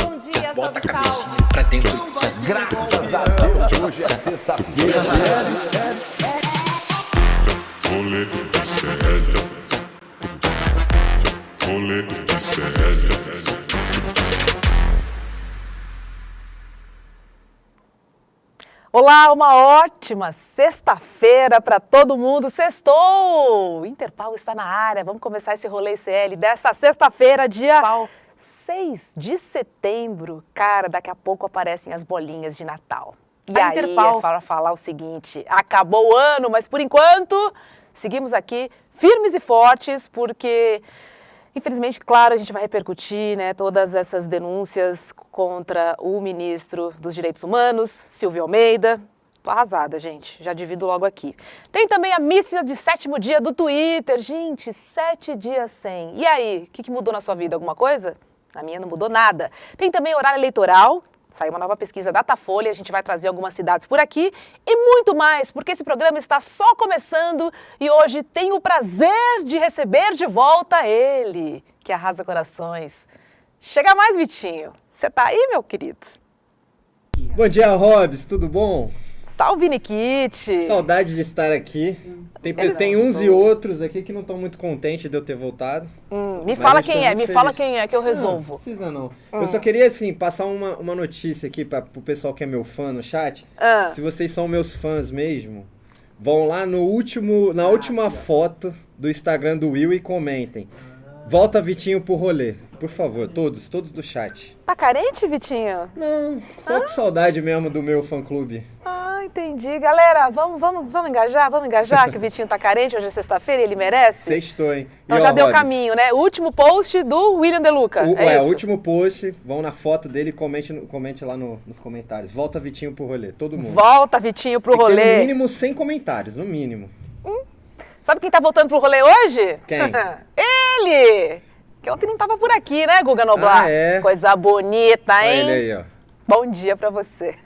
bom dia, Bota a salve, cabecinha salve. pra dentro. Graças a Deus, hoje é sexta-feira. Rolê de sério. Rolê de sério. Olá, uma ótima sexta-feira para todo mundo. Sextou! Interpal está na área. Vamos começar esse rolê ICL dessa sexta-feira, dia 6 de setembro. Cara, daqui a pouco aparecem as bolinhas de Natal. E A aí Interpal é para falar o seguinte, acabou o ano, mas por enquanto seguimos aqui firmes e fortes, porque infelizmente, claro, a gente vai repercutir, né, todas essas denúncias contra o ministro dos Direitos Humanos, Silvio Almeida. Tô arrasada, gente. Já divido logo aqui. Tem também a missa de 7º dia do Twitter. Gente, 7 dias sem. E aí, o que mudou na sua vida? Alguma coisa? Na minha não mudou nada. Tem também horário eleitoral. Saiu uma nova pesquisa Datafolha, a gente vai trazer algumas cidades por aqui e muito mais, porque esse programa está só começando e hoje tenho o prazer de receber de volta ele, que arrasa corações. Chega mais, Vitinho. Você tá aí, meu querido? Bom dia, Robs, tudo bom? Salve, Nikit! Saudade de estar aqui. Tem uns e outros aqui que não estão muito contentes de eu ter voltado. Me Mas fala eu estou quem é, muito me feliz. fala quem é que eu Não resolvo. precisa não. Eu só queria, assim, passar uma notícia aqui para o pessoal que é meu fã no chat. Se vocês são meus fãs mesmo, vão lá na última foto do Instagram do Will e comentem. Volta Vitinho pro rolê. Por favor, todos do chat. Tá carente, Vitinho? Não, só com saudade mesmo do meu fã-clube. Ah, entendi. Galera, vamos engajar, que o Vitinho tá carente, hoje é sexta-feira e ele merece? Sextou, hein? Então E, já ó, deu Robs, caminho, né? O último post do William De Luca, é o isso? último post, vão na foto dele e comente lá nos comentários. Volta Vitinho pro rolê, todo mundo. Volta, Vitinho, pro Tem que ter rolê. no mínimo 100 comentários, no mínimo. Sabe quem tá voltando pro rolê hoje? Quem? Ele! Que ontem não tava por aqui, né, Guga Noblar? Ah, é? Coisa bonita, Olha hein? ele aí, ó. Bom dia pra você.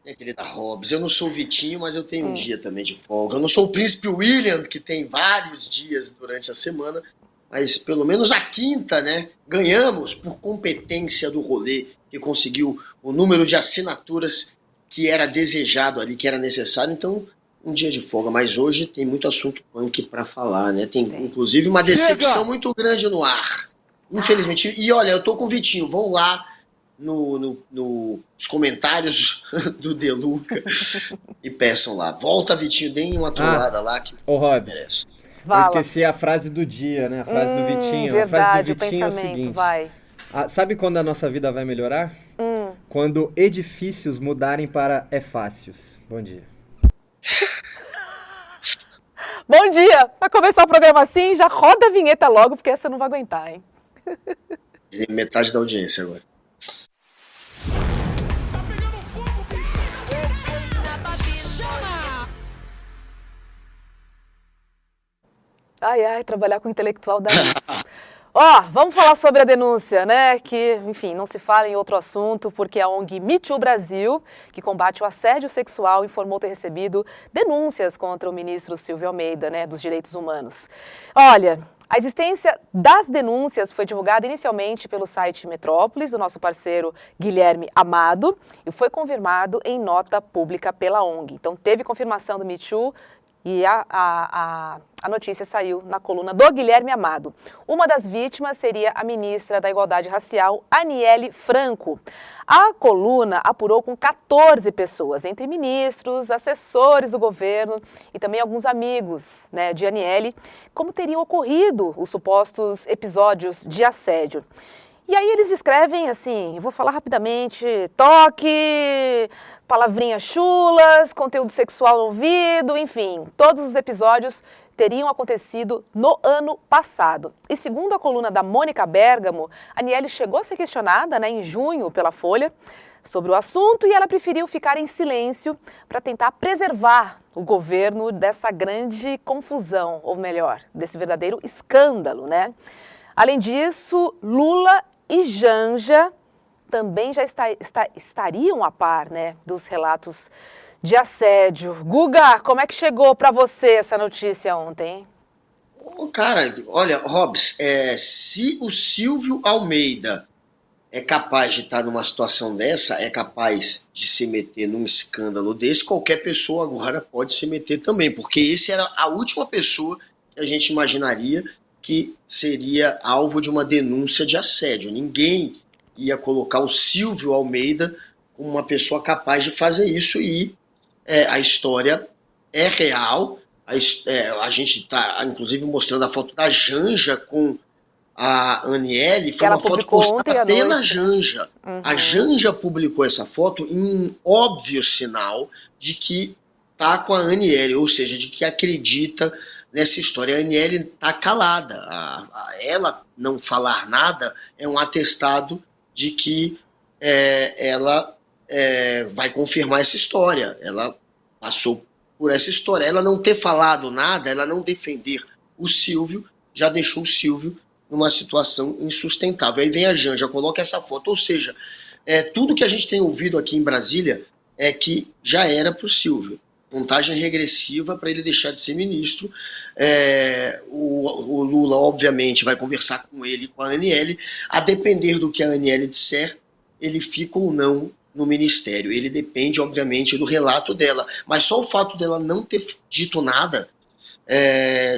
Minha querida Hobbs, eu não sou o Vitinho, mas eu tenho um dia também de folga. Eu não sou o príncipe William, que tem vários dias durante a semana, mas pelo menos a quinta, né? Ganhamos por competência do rolê, que conseguiu o número de assinaturas que era desejado ali, que era necessário. Então, um dia de folga, mas hoje tem muito assunto punk pra falar, né? Tem inclusive uma decepção muito grande no ar. Infelizmente. E olha, eu tô com o Vitinho, vão lá nos comentários do De Luca e peçam lá. Volta, Vitinho, deem uma trollada lá que Ô, Robs, merece. eu Fala. esqueci a frase do dia, né? A frase do Vitinho. Verdade, a frase do o Vitinho é o pensamento, seguinte. vai. Sabe quando a nossa vida vai melhorar? Quando edifícios mudarem para fácios. Bom dia. Bom dia! Vai começar o programa assim, já roda a vinheta logo, porque essa eu não vai aguentar, hein? Metade da audiência agora. Ai, trabalhar com intelectual dá isso. Ó, vamos falar sobre a denúncia, né? Que, enfim, não se fala em outro assunto, porque a ONG Me Too Brasil, que combate o assédio sexual, informou ter recebido denúncias contra o ministro Silvio Almeida, né, dos Direitos Humanos. Olha, a existência das denúncias foi divulgada inicialmente pelo site Metrópolis, do nosso parceiro Guilherme Amado, e foi confirmado em nota pública pela ONG. Então, teve confirmação do Me Too. E a notícia saiu na coluna do Guilherme Amado. Uma das vítimas seria a ministra da Igualdade Racial, Aniele Franco. A coluna apurou com 14 pessoas, entre ministros, assessores do governo e também alguns amigos, né, de Aniele, como teriam ocorrido os supostos episódios de assédio. E aí eles descrevem assim, eu vou falar rapidamente, toque, palavrinhas chulas, conteúdo sexual no ouvido, enfim, todos os episódios teriam acontecido no ano passado. E segundo a coluna da Mônica Bergamo, a Aniele chegou a ser questionada, né, em junho pela Folha sobre o assunto e ela preferiu ficar em silêncio para tentar preservar o governo dessa grande confusão, ou melhor, desse verdadeiro escândalo, né? Além disso, Lula e Janja também já estariam a par, né, dos relatos de assédio. Guga, como é que chegou para você essa notícia ontem? Cara, olha, Hobbs, se o Silvio Almeida é capaz de estar numa situação dessa, é capaz de se meter num escândalo desse, qualquer pessoa agora pode se meter também, porque esse era a última pessoa que a gente imaginaria que seria alvo de uma denúncia de assédio. Ninguém ia colocar o Silvio Almeida como uma pessoa capaz de fazer isso, e a história é real. A gente está, inclusive, mostrando a foto da Janja com a Aniele. Foi uma foto postada pela Janja. A Janja publicou essa foto em um óbvio sinal de que está com a Aniele, ou seja, de que acredita nessa história. A Aniele está calada. Ela não falar nada é um atestado de que ela vai confirmar essa história. Ela passou por essa história. Ela não ter falado nada, ela não defender o Silvio, já deixou o Silvio numa situação insustentável. Aí vem a Janja, coloca essa foto. Ou seja, tudo que a gente tem ouvido aqui em Brasília é que já era para o Silvio. Contagem regressiva para ele deixar de ser ministro. O Lula, obviamente, vai conversar com ele e com a Aniele. A depender do que a Aniele disser, ele fica ou não no ministério. Ele depende, obviamente, do relato dela. Mas só o fato dela não ter dito nada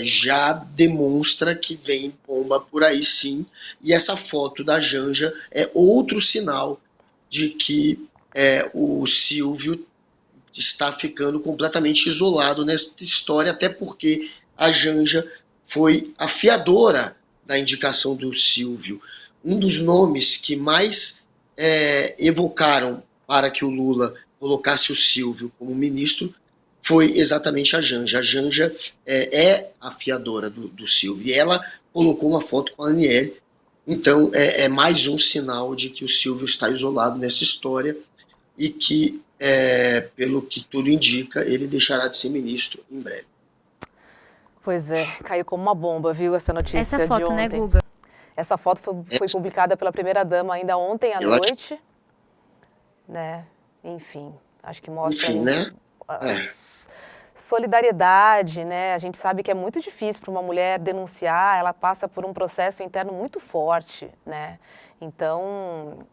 já demonstra que vem bomba por aí, sim. E essa foto da Janja é outro sinal de que o Silvio está ficando completamente isolado nessa história, até porque a Janja foi a fiadora da indicação do Silvio. Um dos nomes que mais evocaram para que o Lula colocasse o Silvio como ministro foi exatamente a Janja. A Janja é a fiadora do Silvio, e ela colocou uma foto com a Aniele. Então é mais um sinal de que o Silvio está isolado nessa história e que, pelo que tudo indica, ele deixará de ser ministro em breve. Pois é, caiu como uma bomba, viu, essa notícia essa foto, de ontem. né, Guga? Essa foto foi publicada pela primeira-dama ainda ontem à noite. Né? Enfim, acho que mostra... Enfim, né? Solidariedade, né? A gente sabe que é muito difícil para uma mulher denunciar, ela passa por um processo interno muito forte, né? Então,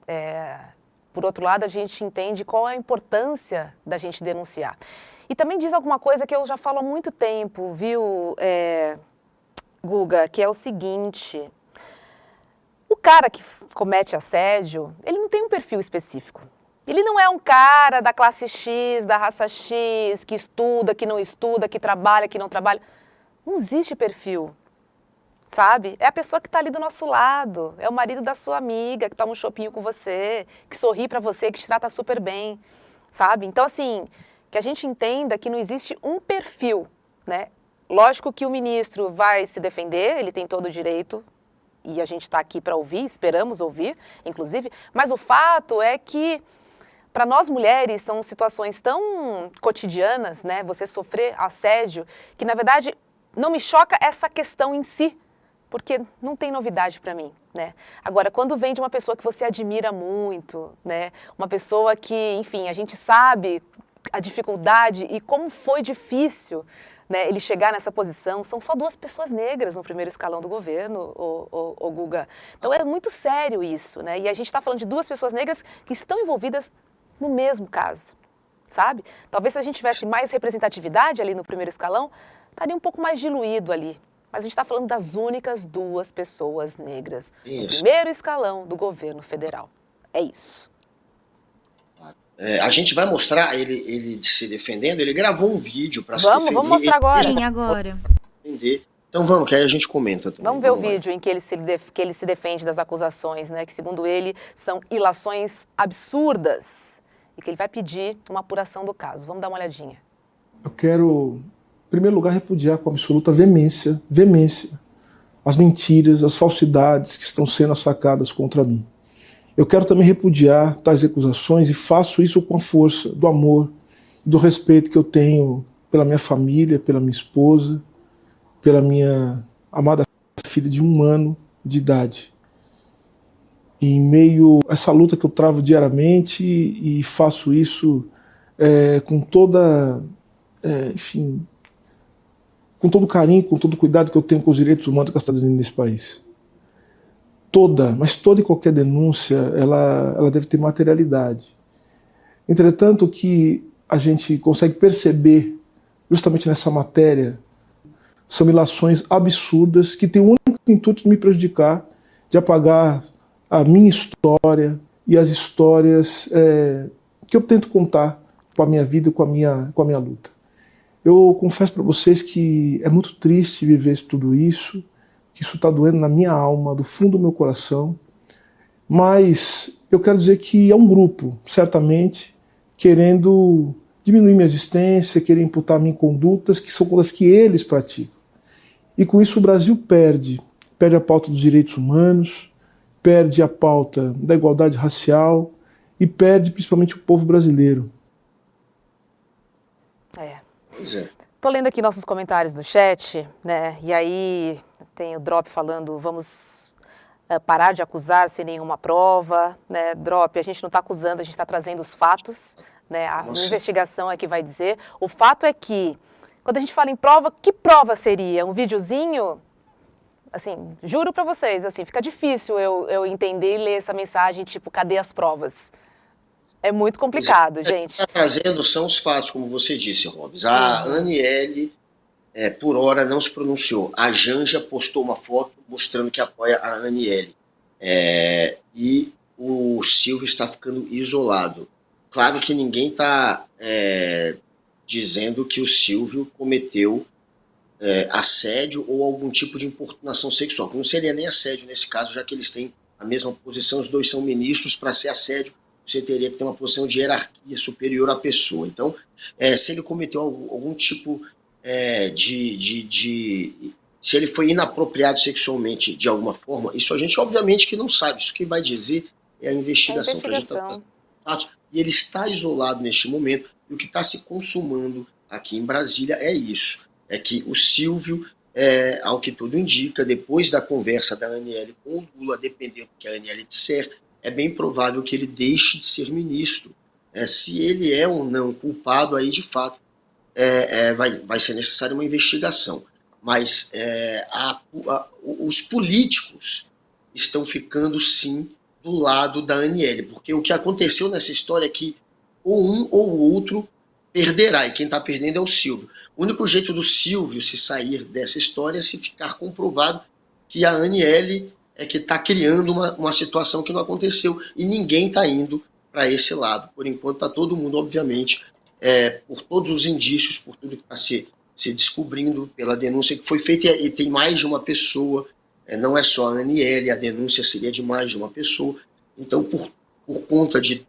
por outro lado, a gente entende qual é a importância da gente denunciar. E também diz alguma coisa que eu já falo há muito tempo, viu, Guga, que é o seguinte: o cara que comete assédio, ele não tem um perfil específico. Ele não é um cara da classe X, da raça X, que estuda, que não estuda, que trabalha, que não trabalha. Não existe perfil, sabe? É a pessoa que está ali do nosso lado, é o marido da sua amiga, que toma um chopinho com você, que sorri para você, que te trata super bem, sabe? Então, assim, que a gente entenda que não existe um perfil, né? Lógico que o ministro vai se defender, ele tem todo o direito, e a gente está aqui para ouvir, esperamos ouvir, inclusive, mas o fato é que, para nós mulheres, são situações tão cotidianas, né? Você sofrer assédio, que na verdade não me choca essa questão em si, porque não tem novidade para mim, né? Agora, quando vem de uma pessoa que você admira muito, né? Uma pessoa que, enfim, a gente sabe a dificuldade e como foi difícil, né, ele chegar nessa posição. São só 2 pessoas negras no primeiro escalão do governo, o Guga. Então é muito sério isso, né? E a gente está falando de 2 pessoas negras que estão envolvidas no mesmo caso, sabe? Talvez se a gente tivesse mais representatividade ali no primeiro escalão, estaria um pouco mais diluído ali. Mas a gente está falando das únicas 2 pessoas negras no primeiro escalão do governo federal. É isso. A gente vai mostrar ele se defendendo. Ele gravou um vídeo para se defender. Vamos mostrar agora. Sim, agora. Então vamos, que aí a gente comenta também. Vamos ver o vídeo em que ele se defende das acusações, né? Que, segundo ele, são ilações absurdas e que ele vai pedir uma apuração do caso. Vamos dar uma olhadinha. Eu quero, em primeiro lugar, repudiar com absoluta veemência, as mentiras, as falsidades que estão sendo assacadas contra mim. Eu quero também repudiar tais acusações e faço isso com a força do amor e do respeito que eu tenho pela minha família, pela minha esposa, pela minha amada filha de 1 ano de idade. E em meio a essa luta que eu travo diariamente, e faço isso com toda, enfim, com todo carinho, com todo cuidado que eu tenho com os direitos humanos que estão nesse país. mas toda e qualquer denúncia, ela deve ter materialidade. Entretanto, o que a gente consegue perceber justamente nessa matéria são ilações absurdas que têm o único intuito de me prejudicar, de apagar a minha história e as histórias que eu tento contar com a minha vida e com a minha luta. Eu confesso para vocês que é muito triste viver tudo isso, que isso está doendo na minha alma, do fundo do meu coração, mas eu quero dizer que é um grupo, certamente, querendo diminuir minha existência, querer imputar a mim condutas que são condutas que eles praticam. E com isso o Brasil perde a pauta dos direitos humanos, perde a pauta da igualdade racial e perde principalmente o povo brasileiro. Pois é. Tô lendo aqui nossos comentários no chat, né? E aí tem o Drop falando, vamos parar de acusar sem nenhuma prova, né? Drop, a gente não está acusando, a gente está trazendo os fatos, né? A investigação é que vai dizer. O fato é que, quando a gente fala em prova, que prova seria? Um videozinho? Assim, juro para vocês, assim, fica difícil eu entender e ler essa mensagem, tipo, cadê as provas? É muito complicado, gente. O que está trazendo são os fatos, como você disse, Robes. A Aniele, por hora, não se pronunciou. A Janja postou uma foto mostrando que apoia a Aniele. E o Silvio está ficando isolado. Claro que ninguém está dizendo que o Silvio cometeu assédio ou algum tipo de importunação sexual. Que não seria nem assédio nesse caso, já que eles têm a mesma posição, os dois são ministros. Para ser assédio, você teria que ter uma posição de hierarquia superior à pessoa. Então, se ele cometeu algum tipo se ele foi inapropriado sexualmente de alguma forma, isso a gente obviamente que não sabe. Isso que vai dizer é a investigação. Que a gente está fazendo fatos. E ele está isolado neste momento. E o que está se consumando aqui em Brasília é isso. É que o Silvio, ao que tudo indica, depois da conversa da Aniele com o Lula, dependendo do que a Aniele disser, é bem provável que ele deixe de ser ministro. Se ele é ou não culpado, aí de fato vai ser necessária uma investigação. Mas os políticos estão ficando, sim, do lado da Aniele, porque o que aconteceu nessa história é que ou um ou o outro perderá, e quem está perdendo é o Silvio. O único jeito do Silvio se sair dessa história é se ficar comprovado que a Aniele que está criando uma situação que não aconteceu, e ninguém está indo para esse lado. Por enquanto está todo mundo, obviamente, por todos os indícios, por tudo que está se descobrindo, pela denúncia que foi feita, e tem mais de uma pessoa, não é só a Aniele, a denúncia seria de mais de uma pessoa. Então, por conta de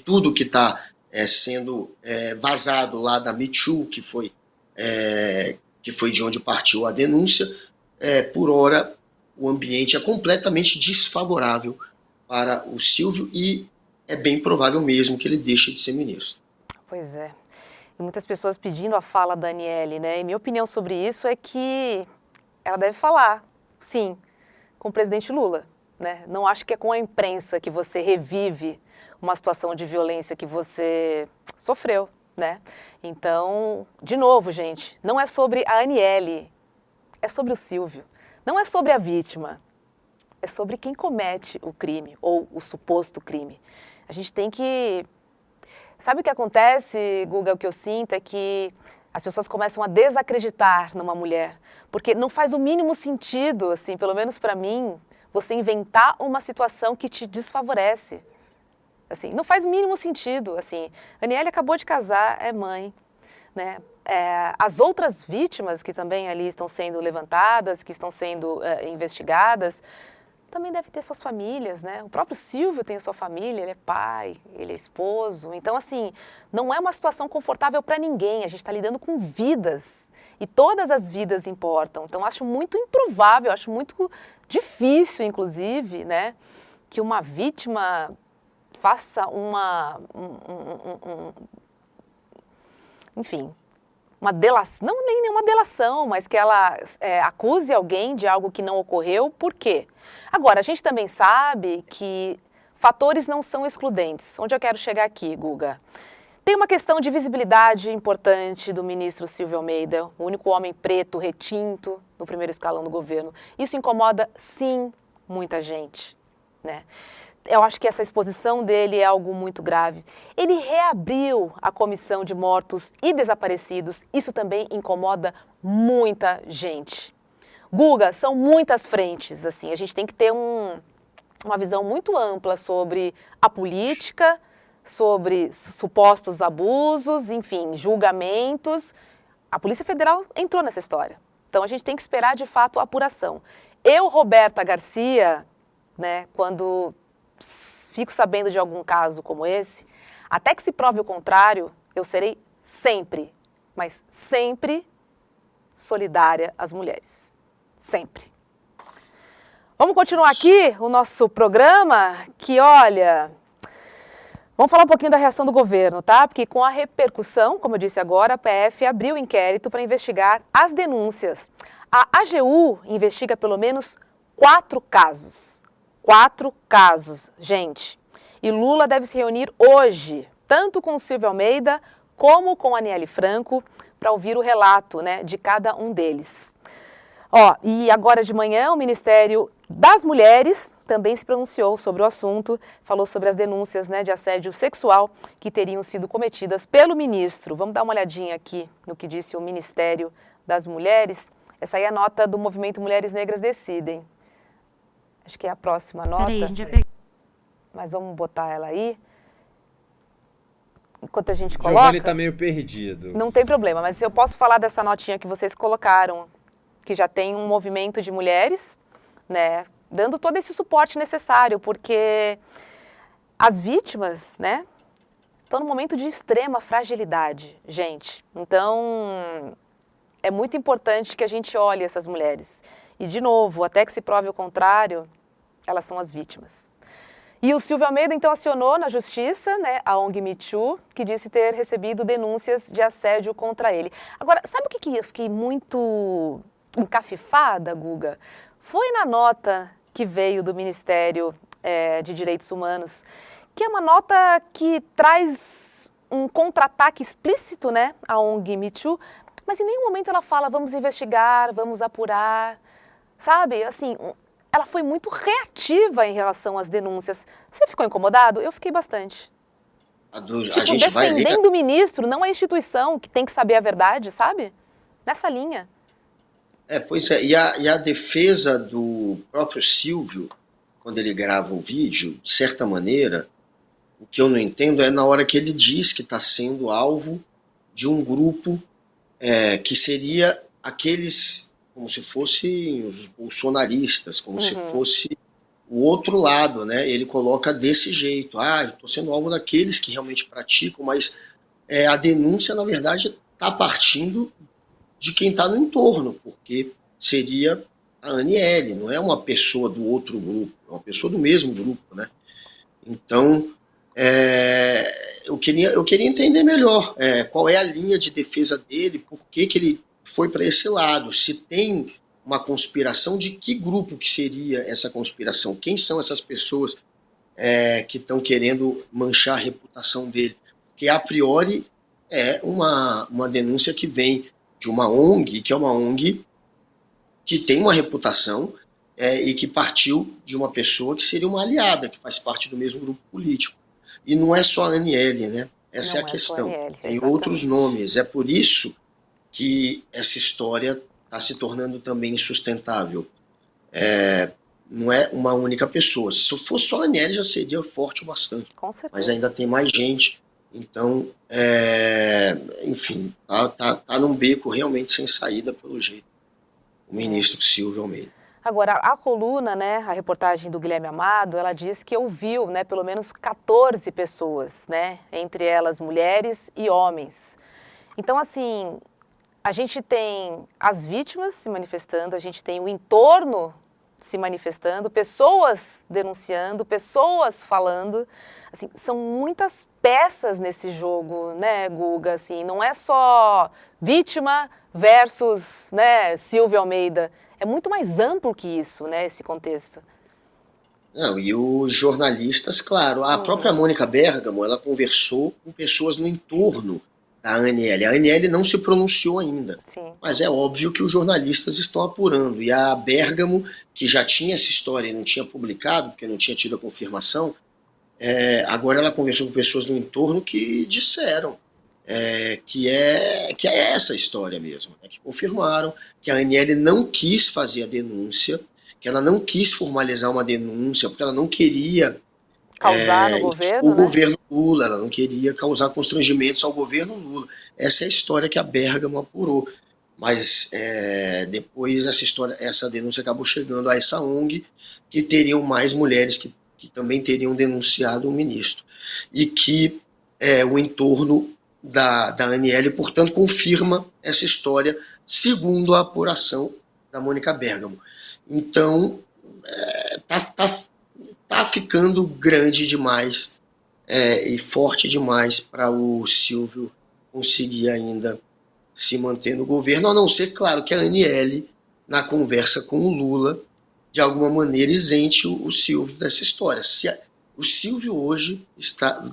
tudo que está sendo vazado lá da Me Too, que foi de onde partiu a denúncia, por hora o ambiente é completamente desfavorável para o Silvio e é bem provável mesmo que ele deixe de ser ministro. Pois é. E muitas pessoas pedindo a fala da Aniele, né? E minha opinião sobre isso é que ela deve falar, sim, com o presidente Lula, né? Não acho que é com a imprensa que você revive uma situação de violência que você sofreu, né? Então, de novo, gente, não é sobre a Aniele, é sobre o Silvio. Não é sobre a vítima, é sobre quem comete o crime ou o suposto crime. A gente tem que... Sabe o que acontece, Guga? O que eu sinto é que as pessoas começam a desacreditar numa mulher, porque não faz o mínimo sentido, assim, pelo menos para mim, você inventar uma situação que te desfavorece. Assim, não faz o mínimo sentido. Assim, a Aniele acabou de casar, é mãe, né? As outras vítimas que também ali estão sendo levantadas, que estão sendo investigadas, também devem ter suas famílias, né? O próprio Silvio tem a sua família, ele é pai, ele é esposo. Então, assim, não é uma situação confortável para ninguém. A gente está lidando com vidas e todas as vidas importam. Então, acho muito improvável, acho muito difícil, inclusive, né, que uma vítima faça enfim, uma delação, não nem uma delação, mas que ela acuse alguém de algo que não ocorreu. Por quê? Agora, a gente também sabe que fatores não são excludentes. Onde eu quero chegar aqui, Guga? Tem uma questão de visibilidade importante do ministro Silvio Almeida, o único homem preto retinto no primeiro escalão do governo. Isso incomoda, sim, muita gente, né? Eu acho que essa exposição dele é algo muito grave. Ele reabriu a comissão de mortos e desaparecidos. Isso também incomoda muita gente. Guga, são muitas frentes, assim. A gente tem que ter uma visão muito ampla sobre a política, sobre supostos abusos, enfim, julgamentos. A Polícia Federal entrou nessa história. Então a gente tem que esperar, de fato, a apuração. Eu, Roberta Garcia, né, quando fico sabendo de algum caso como esse, até que se prove o contrário, eu serei sempre, mas sempre solidária às mulheres. Sempre. Vamos continuar aqui o nosso programa, que olha, vamos falar um pouquinho da reação do governo, tá? Porque com a repercussão, como eu disse agora, a PF abriu inquérito para investigar as denúncias. A AGU investiga pelo menos 4 casos. 4 casos, gente. E Lula deve se reunir hoje, tanto com o Silvio Almeida como com a Aniele Franco, para ouvir o relato, né, de cada um deles. E agora de manhã o Ministério das Mulheres também se pronunciou sobre o assunto, falou sobre as denúncias, né, de assédio sexual que teriam sido cometidas pelo ministro. Vamos dar uma olhadinha aqui no que disse o Ministério das Mulheres. Essa aí é a nota do Movimento Mulheres Negras Decidem. Acho que é a próxima nota. Peraí, a gente vai pegar. Mas vamos botar ela aí. Enquanto a gente coloca... Giovanni tá meio perdido. Não tem problema, mas eu posso falar dessa notinha que vocês colocaram, que já tem um movimento de mulheres, né, dando todo esse suporte necessário, porque as vítimas, né, estão num momento de extrema fragilidade, gente. Então, é muito importante que a gente olhe essas mulheres. E, de novo, até que se prove o contrário, elas são as vítimas. E o Silvio Almeida, então, acionou na justiça, né, a ONG Me Too, que disse ter recebido denúncias de assédio contra ele. Agora, sabe o que eu fiquei muito encafifada, Guga? Foi na nota que veio do Ministério de Direitos Humanos, que é uma nota que traz um contra-ataque explícito, né, à ONG Me Too, mas em nenhum momento ela fala, vamos investigar, vamos apurar, sabe? Assim, ela foi muito reativa em relação às denúncias. Você ficou incomodado? Eu fiquei bastante. A gente defendendo o ministro, não a instituição que tem que saber a verdade, sabe? Nessa linha. Pois é, e a defesa do próprio Silvio, quando ele grava o vídeo, de certa maneira, o que eu não entendo é na hora que ele diz que está sendo alvo de um grupo que seria aqueles, como se fossem os bolsonaristas, como se fosse o outro lado, né? Ele coloca desse jeito, eu estou sendo alvo daqueles que realmente praticam, mas a denúncia, na verdade, está partindo de quem está no entorno, porque seria a Aniele, não é uma pessoa do outro grupo, é uma pessoa do mesmo grupo, né? Então, eu queria entender melhor qual é a linha de defesa dele, por que ele foi para esse lado, se tem uma conspiração, de que grupo que seria essa conspiração, quem são essas pessoas que estão querendo manchar a reputação dele, porque a priori é uma denúncia que vem de uma ONG, que é uma ONG que tem uma reputação e que partiu de uma pessoa que seria uma aliada, que faz parte do mesmo grupo político. E não é só a Aniele, né? Essa é a questão. Tem outros nomes. É por isso que essa história está se tornando também insustentável. Não é uma única pessoa. Se fosse só a Aniele, já seria forte o bastante. Com certeza. Mas ainda tem mais gente. Então, enfim, tá num beco realmente sem saída, pelo jeito, o ministro Silvio Almeida. Agora, a coluna, né, a reportagem do Guilherme Amado, ela diz que ouviu, né, pelo menos 14 pessoas, né, entre elas mulheres e homens. Então, assim, a gente tem as vítimas se manifestando, a gente tem o entorno se manifestando, pessoas denunciando, pessoas falando. Assim, são muitas peças nesse jogo, né, Guga? Assim, não é só vítima versus, né, Silvio Almeida. É muito mais amplo que isso, né, esse contexto. Não, e os jornalistas, claro, a própria Mônica Bergamo, ela conversou com pessoas no entorno da Aniele. A Aniele não se pronunciou ainda, Sim. mas é óbvio que os jornalistas estão apurando. E a Bergamo, que já tinha essa história e não tinha publicado, porque não tinha tido a confirmação, agora ela conversou com pessoas no entorno que disseram que é essa história mesmo, né? Que confirmaram que a Aniele não quis fazer a denúncia, que ela não quis formalizar uma denúncia, porque ela não queria Causar no governo, o né? governo Lula, ela não queria causar constrangimentos ao governo Lula. Essa é a história que a Bergamo apurou. Mas depois essa denúncia acabou chegando a essa ONG, que teriam mais mulheres que também teriam denunciado o ministro. E que o entorno da Aniele, portanto, confirma essa história, segundo a apuração da Mônica Bergamo. Então, tá ficando grande demais e forte demais para o Silvio conseguir ainda se manter no governo, a não ser, claro, que a Aniele, na conversa com o Lula, de alguma maneira isente o Silvio dessa história. O Silvio hoje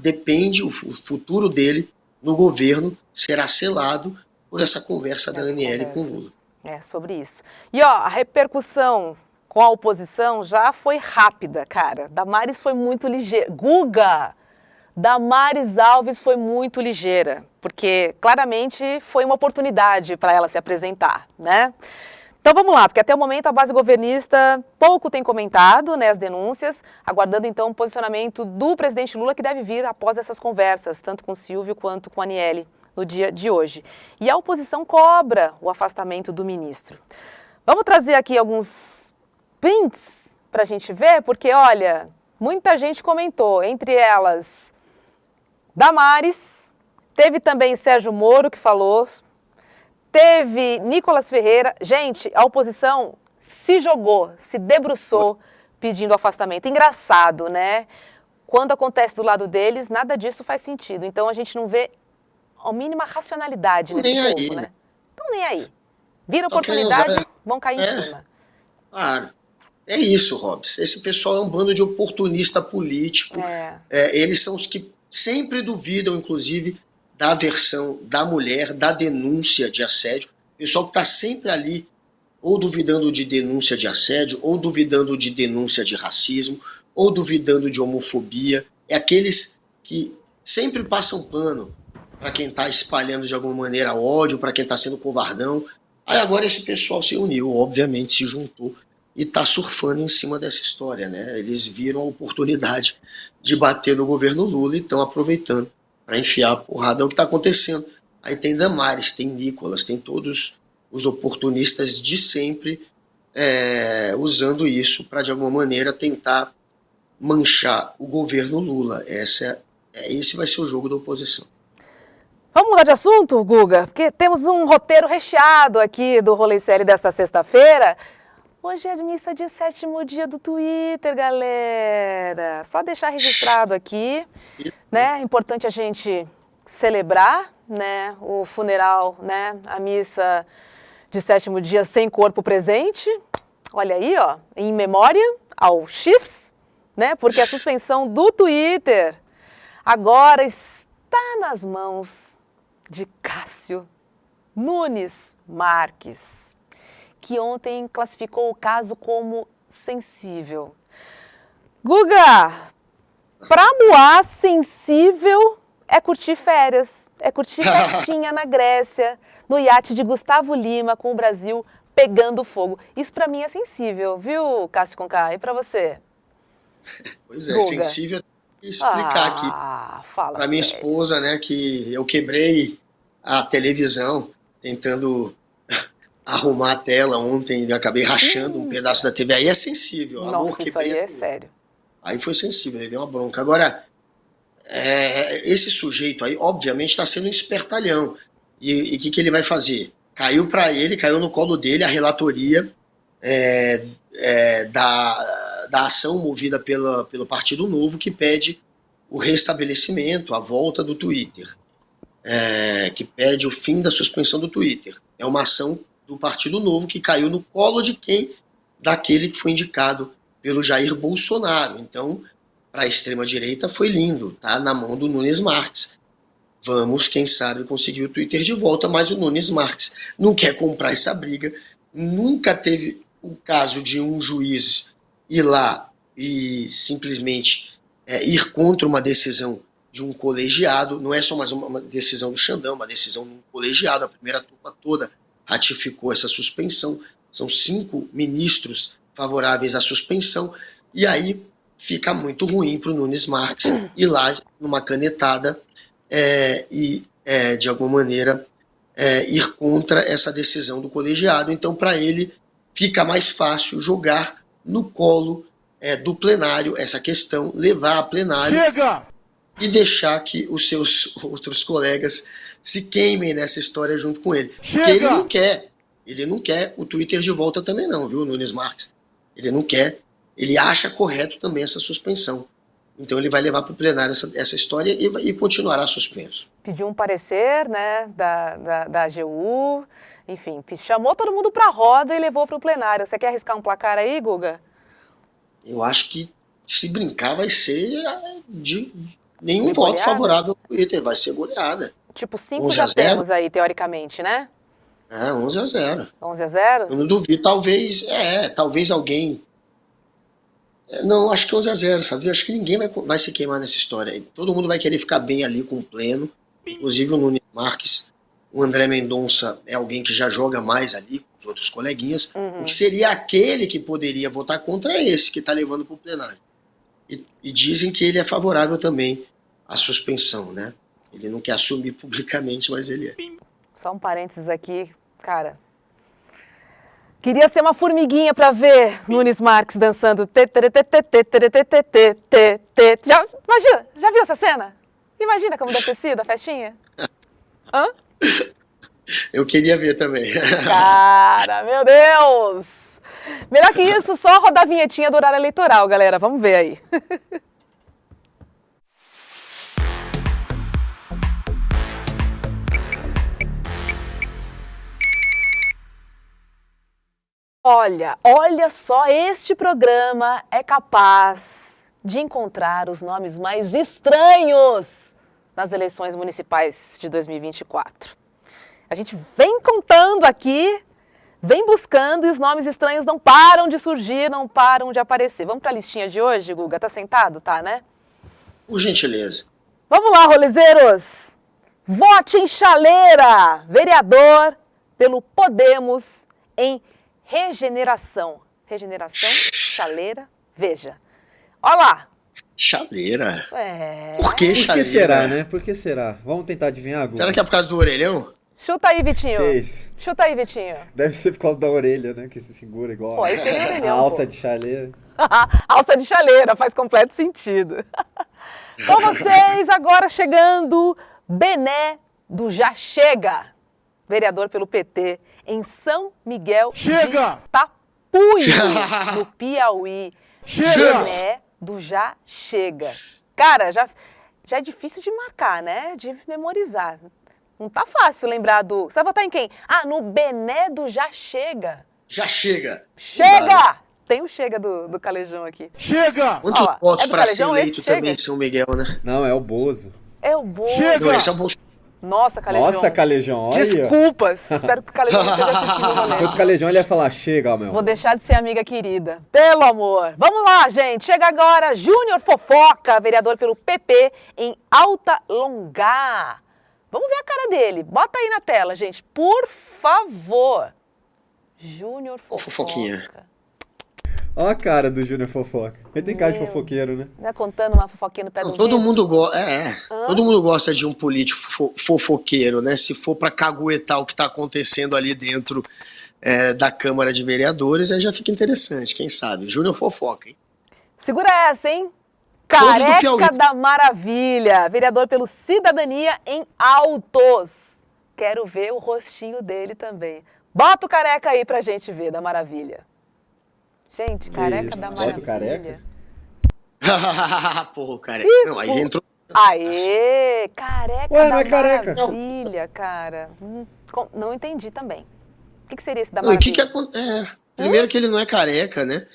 depende, o futuro dele no governo será selado por essa conversa da Aniele com o Lula. É, sobre isso. E a repercussão com a oposição já foi rápida, cara. Damares foi muito ligeira. Guga! Damares Alves foi muito ligeira, porque claramente foi uma oportunidade para ela se apresentar, né? Então vamos lá, porque até o momento a base governista pouco tem comentado, né, as denúncias, aguardando então o posicionamento do presidente Lula, que deve vir após essas conversas, tanto com o Silvio quanto com a Aniele, no dia de hoje. E a oposição cobra o afastamento do ministro. Vamos trazer aqui alguns prints para a gente ver, porque, olha, muita gente comentou, entre elas Damares, teve também Sérgio Moro que falou, teve Nicolas Ferreira. Gente, a oposição se jogou, se debruçou pedindo afastamento. Engraçado, né? Quando acontece do lado deles, nada disso faz sentido. Então a gente não vê a mínima racionalidade nesse povo, aí, né? Então nem aí. Vira oportunidade, vão cair em cima. Claro. É isso, Robson. Esse pessoal é um bando de oportunista político. Eles são os que sempre duvidam, inclusive, da versão da mulher, da denúncia de assédio. O pessoal que está sempre ali, ou duvidando de denúncia de assédio, ou duvidando de denúncia de racismo, ou duvidando de homofobia. É aqueles que sempre passam pano para quem está espalhando de alguma maneira ódio, para quem está sendo covardão. Aí agora esse pessoal se uniu, obviamente se juntou e está surfando em cima dessa história, né? Eles viram a oportunidade de bater no governo Lula e estão aproveitando para enfiar a porrada. É o que está acontecendo. Aí tem Damares, tem Nicolas, tem todos os oportunistas de sempre usando isso para, de alguma maneira, tentar manchar o governo Lula. Esse vai ser o jogo da oposição. Vamos mudar de assunto, Guga? Porque temos um roteiro recheado aqui do Rolê Série desta sexta-feira. Hoje é missa de 7º dia do Twitter, galera. Só deixar registrado aqui, né? É importante a gente celebrar, né, o funeral, né, a missa de 7º dia sem corpo presente. Olha aí, ó, em memória ao X, né? Porque a suspensão do Twitter agora está nas mãos de Cássio Nunes Marques, que ontem classificou o caso como sensível. Guga, pra Moá, sensível é curtir férias, é curtir festinha na Grécia, no iate de Gustavo Lima, com o Brasil pegando fogo. Isso pra mim é sensível, viu, Cássio Conká? E pra você? Pois é, Guga. sensível explicar aqui para minha esposa, né, que eu quebrei a televisão tentando arrumar a tela ontem, eu acabei rachando um pedaço da TV. Aí é sensível. Nossa, isso aí é sério. Aí foi sensível, ele deu uma bronca. Agora, esse sujeito aí, obviamente, está sendo um espertalhão. E o que ele vai fazer? Caiu no colo dele a relatoria da ação movida pelo Partido Novo, que pede o restabelecimento, a volta do Twitter, que pede o fim da suspensão do Twitter. É uma ação do Partido Novo que caiu no colo de quem? Daquele que foi indicado pelo Jair Bolsonaro. Então, para a extrema-direita foi lindo, tá na mão do Nunes Marques. vamos, quem sabe, conseguir o Twitter de volta, mas o Nunes Marques não quer comprar essa briga. Nunca teve o caso de um juiz ir lá e simplesmente ir contra uma decisão de um colegiado. Não é só mais uma decisão do Xandão, uma decisão de um colegiado. A primeira turma toda ratificou essa suspensão. São 5 ministros favoráveis à suspensão. E aí fica muito ruim para o Nunes Marques ir lá numa canetada e, de alguma maneira, ir contra essa decisão do colegiado. Então, para ele, fica mais fácil jogar no colo do plenário essa questão, levar a plenário e deixar que os seus outros colegas se queimem nessa história junto com ele. Porque ele não quer o Twitter de volta também não, viu, Nunes Marques? Ele não quer, ele acha correto também essa suspensão. Então ele vai levar para o plenário essa história e continuará suspenso. Pediu um parecer, né, da AGU, enfim, chamou todo mundo para a roda e levou para o plenário. Você quer arriscar um placar aí, Guga? Eu acho que, se brincar, vai ser de nenhum De voto goleada? favorável ao Twitter, vai ser goleada. Tipo, 5 11 já a 0. temos aí, teoricamente, né? 11-0. 11-0? Eu não duvido, talvez alguém... Não, acho que 11-0, sabe? Acho que ninguém vai se queimar nessa história. Todo mundo vai querer ficar bem ali com o pleno, inclusive o Nunes Marques. O André Mendonça é alguém que já joga mais ali com os outros coleguinhas. O que seria aquele que poderia votar contra esse que está levando para o plenário. E dizem que ele é favorável também à suspensão, né? Ele não quer assumir publicamente, mas ele é. Só um parênteses aqui, cara. Queria ser uma formiguinha pra ver Nunes Marques dançando. Imagina, já viu essa cena? Imagina como deve ter sido a festinha. Hã? Eu queria ver também. Cara, meu Deus! Melhor que isso, só rodar a vinhetinha do horário eleitoral, galera. Vamos ver aí. Olha só, este programa é capaz de encontrar os nomes mais estranhos nas eleições municipais de 2024. A gente vem contando aqui, vem buscando e os nomes estranhos não param de surgir, não param de aparecer. Vamos para a listinha de hoje, Guga? Tá sentado? Tá, né? Por gentileza. Vamos lá, rolezeiros! Vote em Chaleira, vereador pelo Podemos em Regeneração. Regeneração, Chaleira, veja. Olha lá. Chaleira? É. Por que Por chaleira? que será, né? Por que será? Vamos tentar adivinhar, Guga? Será que é por causa do orelhão? Chuta aí, Vitinho. Que isso? Chuta aí, Vitinho. Deve ser por causa da orelha, né? Que se segura igual Pô, esse aí é a orelhão, alça pô. de chaleira. Alça de chaleira, faz completo sentido. Com vocês, agora chegando, Bené do Já Chega, vereador pelo PT em São Miguel de Tapuio, no Piauí. Bené do Já Chega. Cara, já é difícil de marcar, né? De memorizar. Não tá fácil lembrar do... Você vai votar em quem? Ah, no Bené do Já Chega. Já chega. Chega! Tem o Chega do Calejão aqui. Quantos Ó, votos é do para ser Calejão eleito esse? Chega? também em São Miguel, né? Não, é o Bozo. É o Bozo. Não, esse é o Bolsonaro. Nossa, Calejão. Nossa, Calejão, olha aí, ó. Desculpas. Espero que o Calejão não esteja assistindo o Se fosse rolê. o Calejão, ele ia falar, chega, meu. Vou deixar de ser amiga querida. Pelo amor. Vamos lá, gente. Chega agora Júnior Fofoca, vereador pelo PP em Alta Longá. Vamos ver a cara dele. Bota aí na tela, gente. Por favor. Júnior Fofoca. Fofoquinha. Olha a cara do Júnior Fofoca. Ele tem cara de fofoqueiro, né? Não é contando uma fofoquinha no pé do Não, todo vidro? mundo todo mundo gosta de um político fofoqueiro, né? Se for para caguetar o que tá acontecendo ali dentro da Câmara de Vereadores, aí já fica interessante, quem sabe? Júnior Fofoca, hein? Segura essa, hein? Todos do Careca Piauí. da Maravilha, vereador pelo Cidadania em Altos. Quero ver o rostinho dele também. Bota o careca aí pra gente ver, da Maravilha. Gente, Careca isso? da Bota o Maravilha. careca? Porra, careca. Ih, Não, aí pô. entrou. Aê, Careca Ué, da não é careca? Maravilha, cara. Não entendi também. O que seria esse da Não, e o Maravilha? que acontece? Primeiro que ele não é careca, né?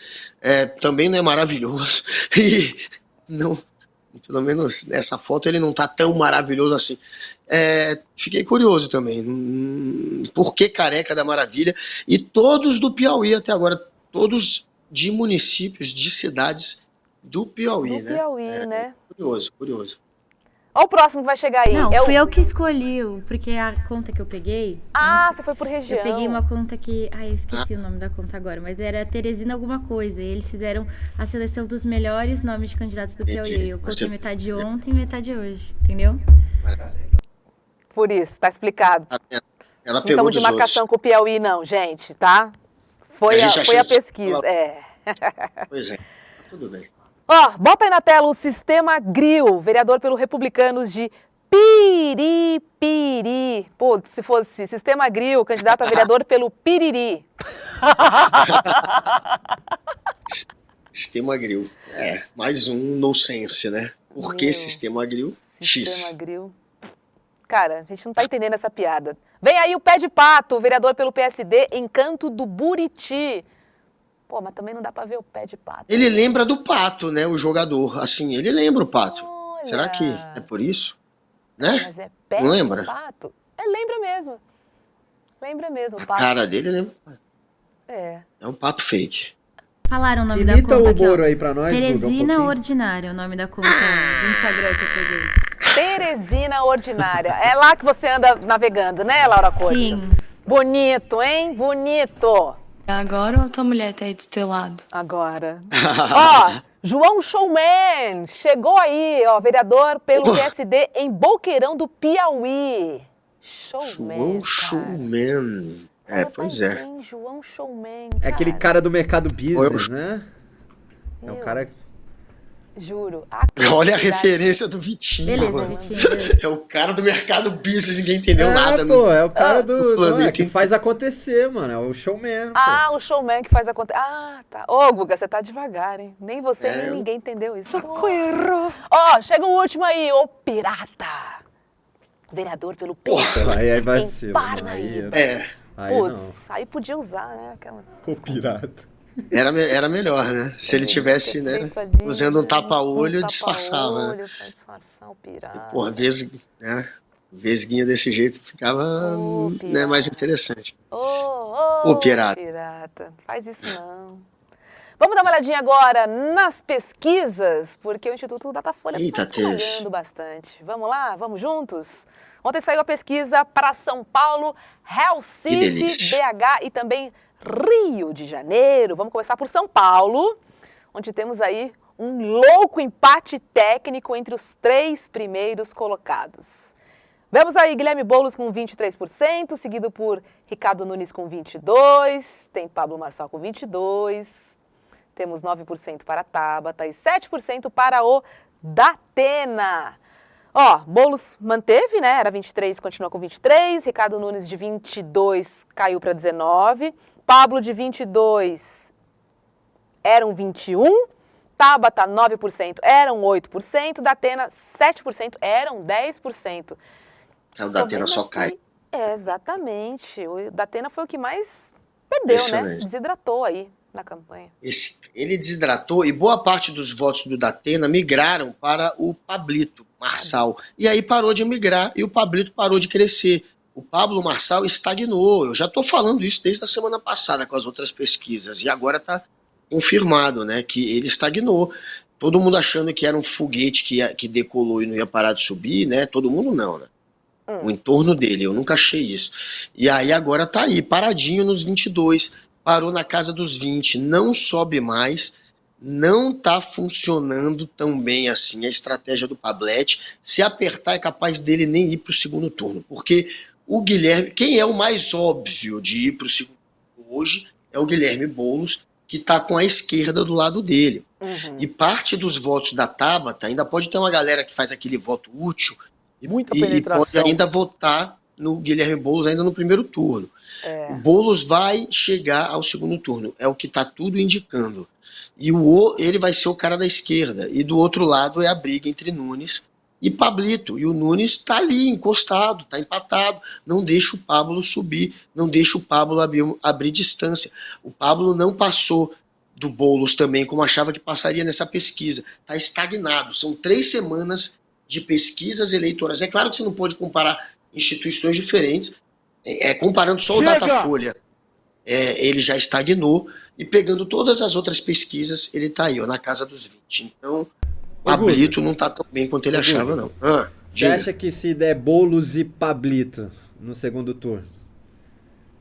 Também não é maravilhoso. E não Pelo menos nessa foto ele não tá tão maravilhoso assim. Fiquei curioso também. Por que Careca da Maravilha? E todos do Piauí até agora, todos de municípios, de cidades do Piauí, Do Piauí, né? Curioso. Olha o próximo que vai chegar aí. Não, fui eu que escolhi, porque a conta que eu peguei... Você foi por região. Eu peguei uma conta que... eu esqueci o nome da conta agora, mas era Teresina alguma coisa. E eles fizeram a seleção dos melhores nomes de candidatos do Piauí. Eu coloquei metade ontem e metade hoje, entendeu? Por isso, tá explicado. Ela Não pegou estamos de dos marcação com o Piauí, não, gente, tá? Foi a pesquisa. Pois é, tudo bem. Bota aí na tela o Sistema Grill, vereador pelo Republicanos de Piripiri. Putz, se fosse Sistema Grill, candidato a vereador pelo Piriri. Sistema Grill. Mais um nonsense, né? Por que Sistema Grill? Sistema Grill. Cara, a gente não tá entendendo essa piada. Vem aí o Pé de Pato, vereador pelo PSD, Encanto do Buriti. Pô, mas também não dá pra ver o Pé de Pato. Ele lembra do Pato, né? O jogador. Assim, ele lembra o Pato. Olha. Será que é por isso? Né? Mas é Pé Não lembra? de Pato? Lembra mesmo. Lembra mesmo, o A Pato. cara dele lembra. É Um pato fake. Falaram o nome Imita da conta o aqui, ó. Moro aí pra nós, Guga, Teresina pouquinho. Ordinária, o nome da conta do Instagram que eu peguei. Teresina Ordinária. É lá que você anda navegando, né, Laura Corte? Sim. Bonito, hein? Bonito. Agora ou a tua mulher tá aí do teu lado? Agora. João Showman. Chegou aí, vereador pelo PSD em Boqueirão do Piauí. Showman. João Showman. Pois é. João Showman. É aquele cara do mercado business, né? É um cara... Juro. Olha a referência do Vitinho. Beleza, mano. Vitinho. É o cara do mercado business, ninguém entendeu nada. Pô, é o cara do planeta que faz acontecer, mano. É o showman. O showman que faz acontecer. Tá. Guga, você tá devagar, hein? Nem você, nem ninguém entendeu isso. Socorro! Chega o último aí, o Pirata. Vereador pelo PT. Aí vai em ser. Parnaíba. Putz, aí podia usar, né? Aquela... O pirata. Era melhor, né? Se ele tivesse, né, usando um tapa-olho, disfarçava, né? Pra disfarçar o pirata. Porra, vesguinha desse jeito ficava mais interessante. Pirata. Faz isso não. Vamos dar uma olhadinha agora nas pesquisas, porque o Instituto Datafolha está trabalhando bastante. Vamos lá? Vamos juntos? Ontem saiu a pesquisa para São Paulo, Recife, BH e também Rio de Janeiro. Vamos começar por São Paulo, onde temos aí um louco empate técnico entre os 3 primeiros colocados. Vemos aí Guilherme Boulos com 23%, seguido por Ricardo Nunes com 22%, tem Pablo Marçal com 22%, temos 9% para a Tabata e 7% para o Datena. Boulos manteve, né? Era 23, continua com 23. Ricardo Nunes de 22 caiu para 19. Pablo de 22 eram 21. Tabata 9% eram 8%. Datena 7% eram 10%. O Datena só cai. Exatamente. O Datena foi o que mais perdeu, né? Desidratou aí na campanha. Ele desidratou e boa parte dos votos do Datena migraram para o Pablito Marçal. E aí parou de migrar e o Pablito parou de crescer. O Pablo Marçal estagnou. Eu já estou falando isso desde a semana passada com as outras pesquisas. E agora está confirmado, né, que ele estagnou. Todo mundo achando que era um foguete que decolou e não ia parar de subir, né? Todo mundo não, né? O entorno dele, eu nunca achei isso. E aí agora tá aí, paradinho nos 22, parou na casa dos 20, não sobe mais, não tá funcionando tão bem assim a estratégia do Pablete. Se apertar é capaz dele nem ir pro segundo turno, porque o Guilherme, quem é o mais óbvio de ir pro segundo turno hoje é o Guilherme Boulos, que tá com a esquerda do lado dele. E parte dos votos da Tabata, ainda pode ter uma galera que faz aquele voto útil, Muita e penetração. pode ainda votar no Guilherme Boulos ainda no primeiro turno. O Boulos vai chegar ao segundo turno, é o que está tudo indicando. E ele vai ser o cara da esquerda. E do outro lado é a briga entre Nunes e Pablito. E o Nunes está ali, encostado, está empatado. Não deixa o Pablo subir, não deixa o Pablo abrir distância. O Pablo não passou do Boulos também, como achava que passaria nessa pesquisa. Está estagnado. São 3 semanas de pesquisas eleitorais. É claro que você não pode comparar instituições diferentes. Comparando só o Datafolha, ele já estagnou. E pegando todas as outras pesquisas, ele está aí, ó, na casa dos 20. Então, Pablito não está tão bem quanto ele achava, não. Você acha que se der Boulos e Pablito no segundo turno,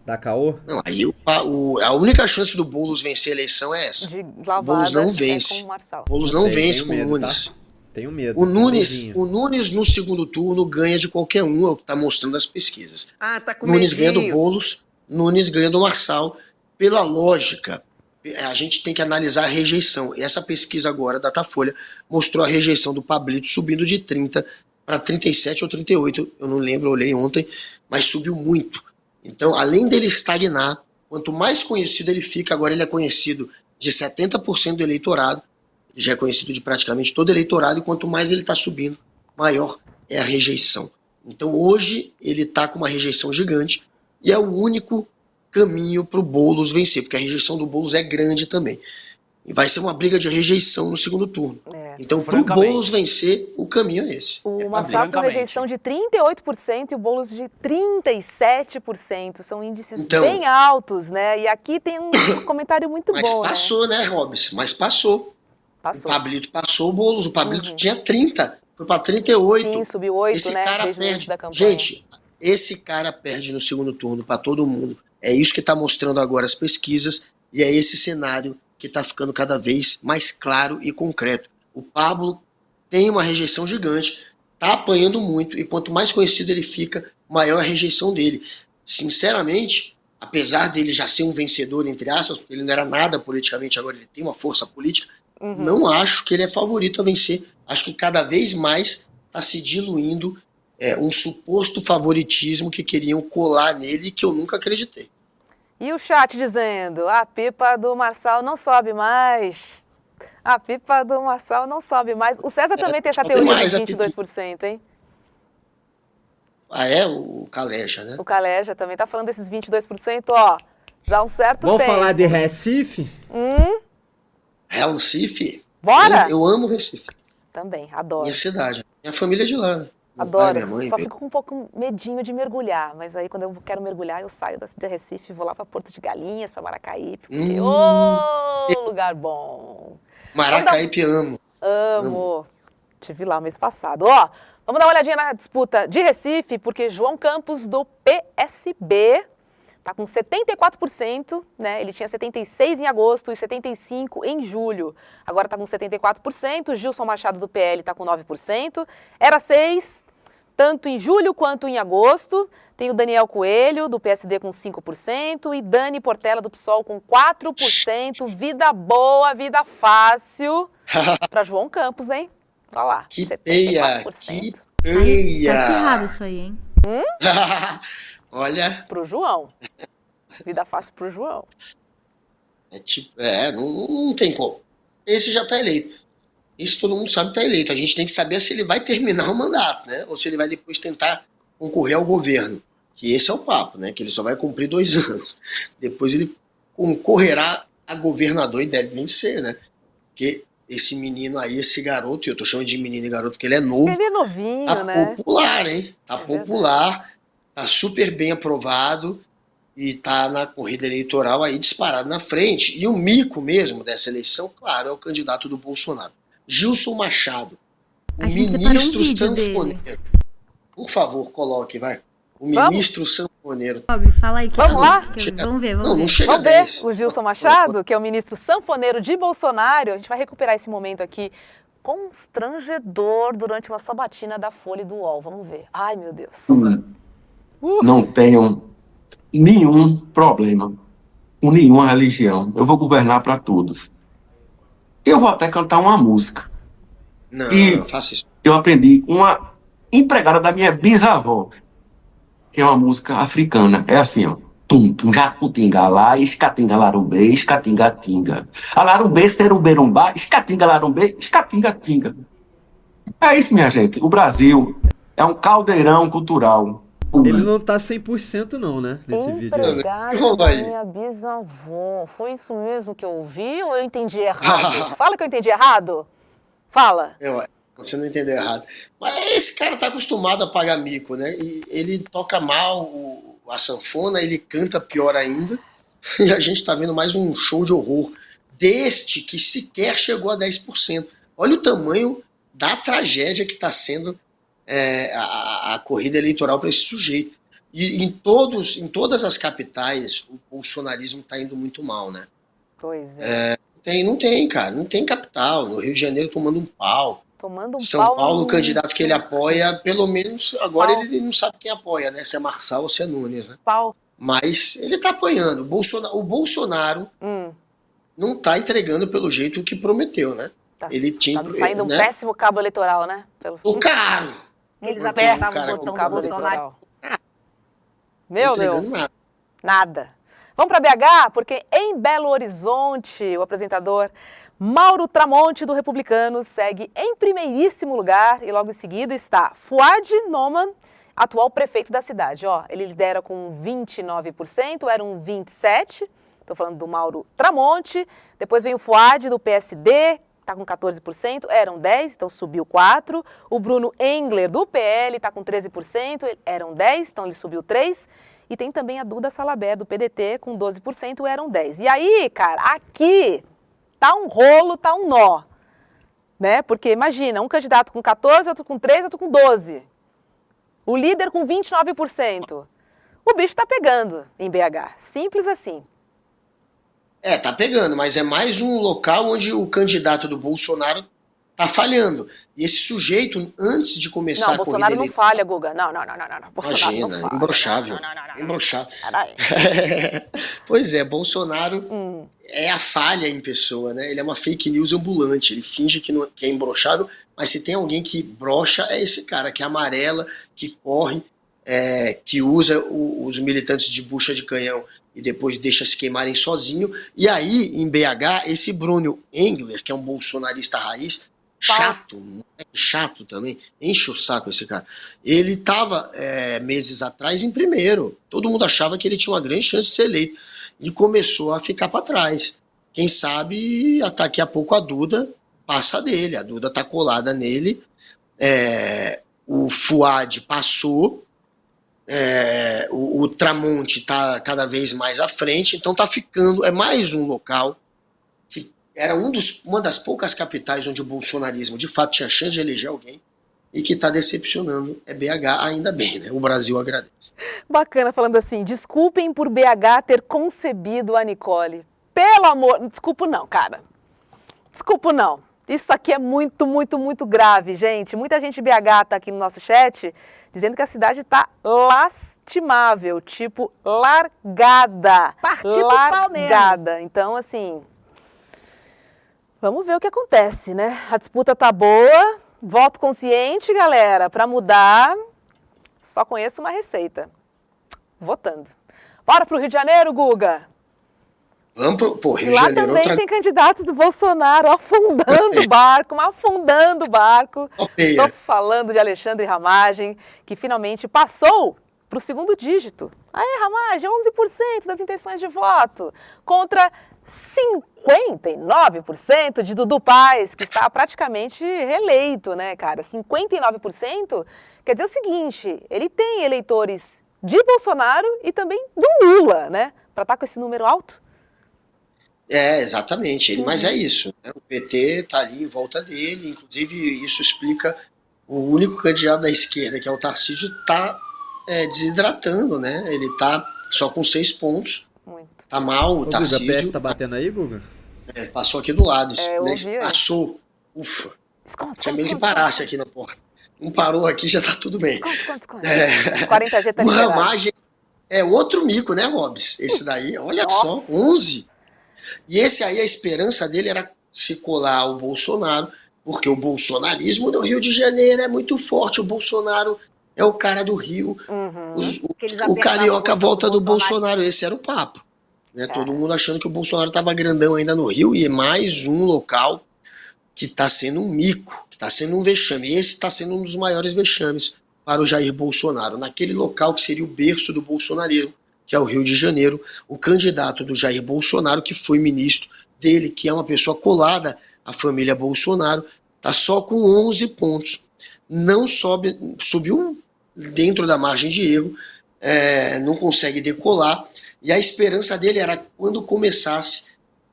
dá caô? Não, aí a única chance do Boulos vencer a eleição é essa. O Boulos não vence. O Boulos não vence com o Nunes. Tá? Tenho medo. O Nunes no segundo turno ganha de qualquer um, é o que está mostrando as pesquisas. Tá com Nunes medinho. ganha do Boulos, Nunes ganha do Marçal. Pela lógica, a gente tem que analisar a rejeição. E essa pesquisa agora, Datafolha, mostrou a rejeição do Pablito subindo de 30 para 37 ou 38, eu não lembro, eu olhei ontem, mas subiu muito. Então, além dele estagnar, quanto mais conhecido ele fica, agora ele é conhecido de 70% do eleitorado, já é conhecido de praticamente todo eleitorado, e quanto mais ele está subindo, maior é a rejeição. Então hoje ele está com uma rejeição gigante, e é o único caminho para o Boulos vencer, porque a rejeição do Boulos é grande também. E vai ser uma briga de rejeição no segundo turno. Então, para o Boulos vencer, o caminho é esse. O Marçal com rejeição de 38% e o Boulos de 37%. São índices bem altos, né? E aqui tem um comentário muito bom. Mas passou, né, Robson? Mas passou. O Pablito passou o Boulos. O Pablito tinha 30, foi para 38. Sim, subiu 8, esse né? Cara desde o início perde. da campanha. Gente, esse cara perde no segundo turno para todo mundo. É isso que está mostrando agora as pesquisas, e é esse cenário que está ficando cada vez mais claro e concreto. O Pablo tem uma rejeição gigante, está apanhando muito, e quanto mais conhecido ele fica, maior a rejeição dele. Sinceramente, apesar dele já ser um vencedor, entre aspas, porque ele não era nada politicamente, agora ele tem uma força política, não acho que ele é favorito a vencer. Acho que cada vez mais está se diluindo um suposto favoritismo que queriam colar nele, que eu nunca acreditei. E o chat dizendo, a pipa do Marçal não sobe mais. A pipa do Marçal não sobe mais. O César também tem essa teoria dos 22%, hein? O Caleja, né? O Caleja também tá falando desses 22%, ó, já há um certo tempo. Vamos falar de Recife? Recife? Bora? Eu amo Recife. Também, adoro. Minha cidade. Minha família é de lá, né? Adoro, só fico com um pouco medinho de mergulhar, mas aí quando eu quero mergulhar eu saio da Recife, vou lá para Porto de Galinhas, para Maracaípe, porque lugar bom. Maracaípe amo. Amo. Tive lá mês passado. Ó, vamos dar uma olhadinha na disputa de Recife, porque João Campos do PSB tá com 74%, né? Ele tinha 76% em agosto e 75% em julho. Agora tá com 74%. Gilson Machado do PL tá com 9%. Era 6%, tanto em julho quanto em agosto. Tem o Daniel Coelho, do PSD, com 5%. E Dani Portela, do PSOL, com 4%. Vida boa, vida fácil para João Campos, hein? Olha lá, que 74%. Que peia! Tá acirrado isso aí, hein? Olha. Pro João. Vida fácil pro João. Não tem como. Esse já tá eleito. Isso todo mundo sabe que tá eleito. A gente tem que saber se ele vai terminar o mandato, né? Ou se ele vai depois tentar concorrer ao governo. Que esse é o papo, né? Que ele só vai cumprir 2 anos. Depois ele concorrerá a governador e deve vencer, né? Porque esse menino aí, esse garoto, e eu tô chamando de menino e garoto porque ele é novo. Ele é novinho, tá né? Popular, hein? Tá popular. Tá super bem aprovado e tá na corrida eleitoral aí disparado na frente. E o mico mesmo dessa eleição, claro, é o candidato do Bolsonaro. Gilson Machado, o ministro sanfoneiro. Por favor, coloque, vai. O ministro sanfoneiro. Bob, fala aí. Vamos lá? Vamos ver, não chega vamos a 10. ver o Gilson Machado, que é o ministro sanfoneiro de Bolsonaro. A gente vai recuperar esse momento aqui constrangedor durante uma sabatina da Folha e do UOL. Vamos ver. Ai, meu Deus. Não tenham nenhum problema com nenhuma religião. Eu vou governar para todos. Eu vou até cantar uma música. Não faça isso. Eu aprendi com uma empregada da minha bisavó, que é uma música africana. É assim, ó. Tum, tum, jacutinga lá, escatinga larumbê, escatinga tinga. A larumbê, seruberumbá, escatinga larumbê, escatinga tinga. É isso, minha gente. O Brasil é um caldeirão cultural. Ele não tá 100% não, né? Nesse vídeo. Empregada da minha bisavó. Foi isso mesmo que eu ouvi ou eu entendi errado? Fala que eu entendi errado. Fala. Você não entendeu errado. Mas esse cara tá acostumado a pagar mico, né? E ele toca mal a sanfona, ele canta pior ainda. E a gente tá vendo mais um show de horror deste que sequer chegou a 10%. Olha o tamanho da tragédia que está sendo a corrida eleitoral para esse sujeito. E em todas as capitais, o bolsonarismo está indo muito mal, né? Pois é. Não tem, cara. Não tem capital. No Rio de Janeiro tomando um pau. São Paulo, o candidato que ele apoia, pelo menos agora ele não sabe quem apoia, né? Se é Marçal ou se é Nunes, né? Mas ele tá apoiando. O Bolsonaro não tá entregando pelo jeito que prometeu, né? Ele tinha, tá saindo um péssimo cabo eleitoral, né? O caro! Eles apertavam o cabo eleitoral. Meu Deus. Nada. Vamos para BH, porque em Belo Horizonte, o apresentador Mauro Tramonte, do Republicanos, segue em primeiríssimo lugar e logo em seguida está Fouad Noman, atual prefeito da cidade. Ele lidera com 29%, era um 27%, estou falando do Mauro Tramonte. Depois vem o Fouad, do PSD, está com 14%, eram 10%, então subiu 4%. O Bruno Engler, do PL, está com 13%, eram 10%, então ele subiu 3%. E tem também a Duda Salabert, do PDT, com 12%, eram 10%. E aí, cara, aqui tá um rolo, tá um nó, né? Porque imagina, um candidato com 14%, outro com 13%, outro com 12%. O líder com 29%. O bicho tá pegando em BH. Simples assim. Tá pegando, mas é mais um local onde o candidato do Bolsonaro tá falhando. E esse sujeito, antes de começar a corrida... Não, Bolsonaro não falha, Guga. Não. Bolsonaro imagina, não falha. Imbrochável. Imbrochável. Pois é, Bolsonaro é a falha em pessoa, né? Ele é uma fake news ambulante. Ele finge que é imbrochável, mas se tem alguém que brocha, é esse cara, que é amarela, que corre, que usa os militantes de bucha de canhão e depois deixa se queimarem sozinho. E aí, em BH, esse Bruno Engler, que é um bolsonarista raiz, chato também, enche o saco esse cara. Ele estava meses atrás em primeiro, todo mundo achava que ele tinha uma grande chance de ser eleito e começou a ficar para trás. Quem sabe daqui a pouco a Duda passa dele, a Duda tá colada nele, o Fouad passou, o Tramonte tá cada vez mais à frente, então tá ficando, mais um local que era uma das poucas capitais onde o bolsonarismo de fato tinha chance de eleger alguém e que está decepcionando. É BH, ainda bem, né? O Brasil agradece. Bacana, falando assim, desculpem por BH ter concebido a Nicole. Pelo amor... Desculpa não, cara. Desculpa não. Isso aqui é muito, muito, muito grave, gente. Muita gente de BH tá aqui no nosso chat dizendo que a cidade tá lastimável, tipo largada. Partiu largada. Então, assim... Vamos ver o que acontece, né? A disputa tá boa, voto consciente, galera, para mudar, só conheço uma receita, votando. Bora pro Rio de Janeiro, Guga? Vamos pro Rio de Lá Janeiro. Também tem candidato do Bolsonaro afundando o barco, afundando o barco. Estou falando de Alexandre Ramagem, que finalmente passou pro segundo dígito. Aí, Ramagem, 11% das intenções de voto, contra 59% de Dudu Paes, que está praticamente reeleito, né, cara? 59% quer dizer o seguinte, ele tem eleitores de Bolsonaro e também do Lula, né? Para estar com esse número alto. Exatamente. Mas é isso, né? O PT tá ali em volta dele, inclusive isso explica o único candidato da esquerda, que é o Tarcísio, tá desidratando, né? Ele tá só com 6 pontos. Tá mal, o Tarcísio. Guga, PF tá batendo aí, Guga? Passou aqui do lado. Passou. Ufa. Tinha medo que parasse aqui na porta. Não parou aqui, já tá tudo bem. Esconde. 40G tá o liberado. Ramagem é outro mico, né, Robs? Esse daí, olha só, 11. E esse aí, a esperança dele era se colar ao Bolsonaro, porque o bolsonarismo no Rio de Janeiro é muito forte. O Bolsonaro é o cara do Rio. O carioca volta do Bolsonaro. Esse era o papo. Né? Todo mundo achando que o Bolsonaro estava grandão ainda no Rio, e é mais um local que está sendo um mico, que está sendo um vexame. E esse está sendo um dos maiores vexames para o Jair Bolsonaro. Naquele local que seria o berço do bolsonarismo, que é o Rio de Janeiro, o candidato do Jair Bolsonaro, que foi ministro dele, que é uma pessoa colada à família Bolsonaro, está só com 11 pontos. Não subiu dentro da margem de erro, não consegue decolar, e a esperança dele era quando começasse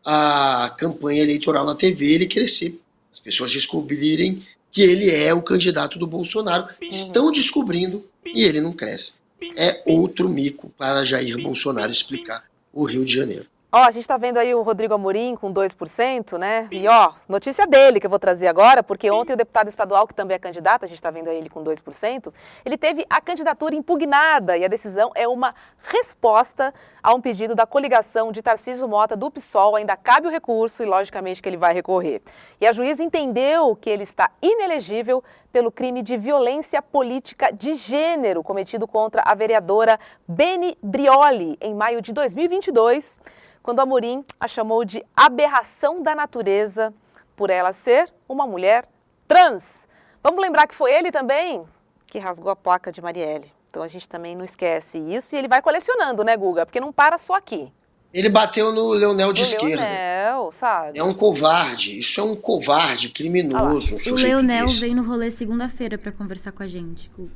a campanha eleitoral na TV, ele crescer, as pessoas descobrirem que ele é o candidato do Bolsonaro, estão descobrindo e ele não cresce. É outro mico para Jair Bolsonaro explicar o Rio de Janeiro. A gente está vendo aí o Rodrigo Amorim com 2%, né? E notícia dele que eu vou trazer agora, porque ontem o deputado estadual, que também é candidato, a gente está vendo aí ele com 2%, ele teve a candidatura impugnada e a decisão é uma resposta a um pedido da coligação de Tarcísio Mota do PSOL. Ainda cabe o recurso e, logicamente, que ele vai recorrer. E a juíza entendeu que ele está inelegível pelo crime de violência política de gênero cometido contra a vereadora Beni Brioli em maio de 2022, quando Amorim a chamou de aberração da natureza por ela ser uma mulher trans. Vamos lembrar que foi ele também que rasgou a placa de Marielle. Então a gente também não esquece isso e ele vai colecionando, né, Guga? Porque não para só aqui. Ele bateu no Leonel de esquerda. Leonel, sabe? É um covarde, isso é um covarde criminoso. O Leonel vem no rolê segunda-feira para conversar com a gente, Guga.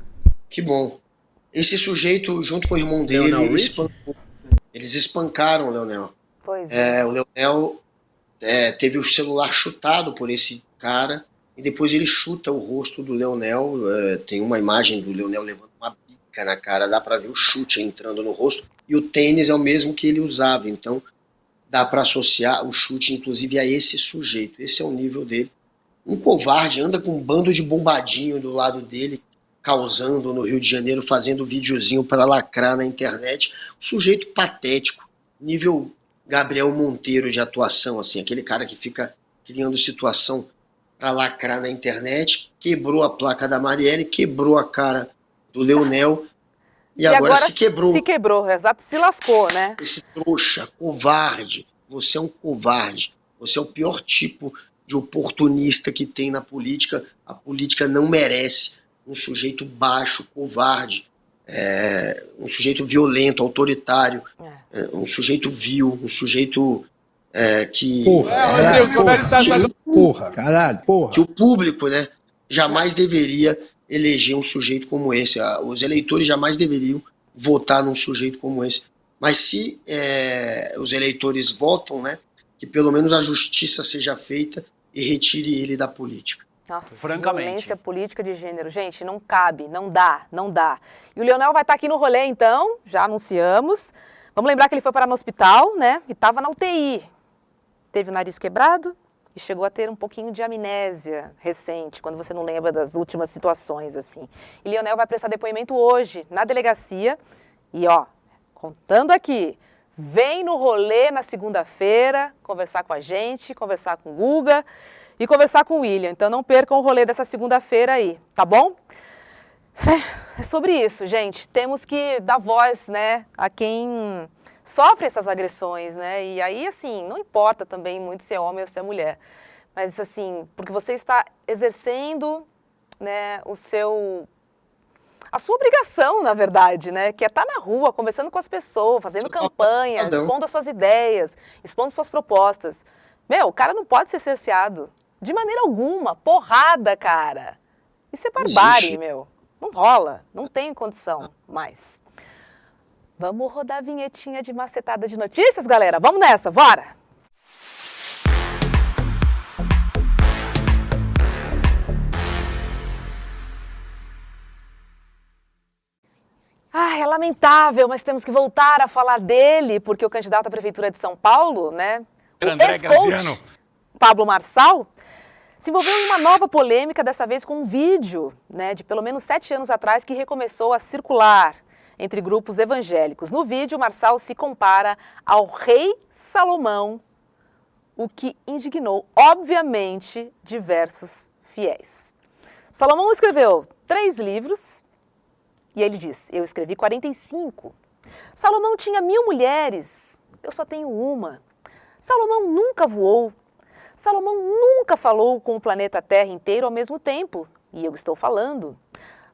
Que bom. Esse sujeito, junto com o irmão dele, eles espancaram o Leonel. Pois é. O Leonel teve o celular chutado por esse cara e depois ele chuta o rosto do Leonel. Tem uma imagem do Leonel levando uma bica na cara, dá pra ver o chute entrando no rosto. E o tênis é o mesmo que ele usava, então dá pra associar o chute, inclusive, a esse sujeito. Esse é o nível dele. Um covarde, anda com um bando de bombadinho do lado dele, causando no Rio de Janeiro, fazendo videozinho para lacrar na internet. Um sujeito patético, nível Gabriel Monteiro de atuação, assim, aquele cara que fica criando situação para lacrar na internet, quebrou a placa da Marielle, quebrou a cara do Leonel e agora se quebrou. Se quebrou, exato, se lascou, né? Esse trouxa, covarde, você é um covarde, você é o pior tipo de oportunista que tem na política. A política não merece um sujeito baixo, covarde, um sujeito violento, autoritário, um sujeito vil, um sujeito que... Que o público, né, jamais deveria eleger um sujeito como esse. Os eleitores jamais deveriam votar num sujeito como esse. Mas se os eleitores votam, né, que pelo menos a justiça seja feita e retire ele da política. Nossa, francamente. Violência política de gênero. Gente, não cabe, não dá. E o Leonel vai estar aqui no rolê, então, já anunciamos. Vamos lembrar que ele foi parar no hospital, né, e estava na UTI. Teve o nariz quebrado e chegou a ter um pouquinho de amnésia recente, quando você não lembra das últimas situações, assim. E Leonel vai prestar depoimento hoje, na delegacia. E, contando aqui, vem no rolê na segunda-feira, conversar com a gente, conversar com o Guga e conversar com o William. Então não percam o rolê dessa segunda-feira aí, tá bom? É sobre isso, gente. Temos que dar voz, né, a quem sofre essas agressões, né? E aí, assim, não importa também muito se é homem ou se é mulher. Mas, assim, porque você está exercendo, né, a sua obrigação, na verdade, né? Que é estar na rua, conversando com as pessoas, fazendo campanha, expondo as suas ideias, expondo suas propostas. O cara não pode ser cerceado. De maneira alguma. Porrada, cara. Isso é barbárie, Não rola. Não tem condição mais. Vamos rodar a vinhetinha de macetada de notícias, galera? Vamos nessa, bora! É lamentável, mas temos que voltar a falar dele, porque o candidato à Prefeitura de São Paulo, né, o ex-coach Pablo Marçal, se envolveu em uma nova polêmica, dessa vez com um vídeo, né, de pelo menos 7 anos atrás, que recomeçou a circular entre grupos evangélicos. No vídeo, Marçal se compara ao rei Salomão, o que indignou, obviamente, diversos fiéis. Salomão escreveu 3 livros e ele diz: eu escrevi 45. Salomão tinha 1000 mulheres, eu só tenho uma. Salomão nunca voou. Salomão nunca falou com o planeta Terra inteiro ao mesmo tempo, e eu estou falando.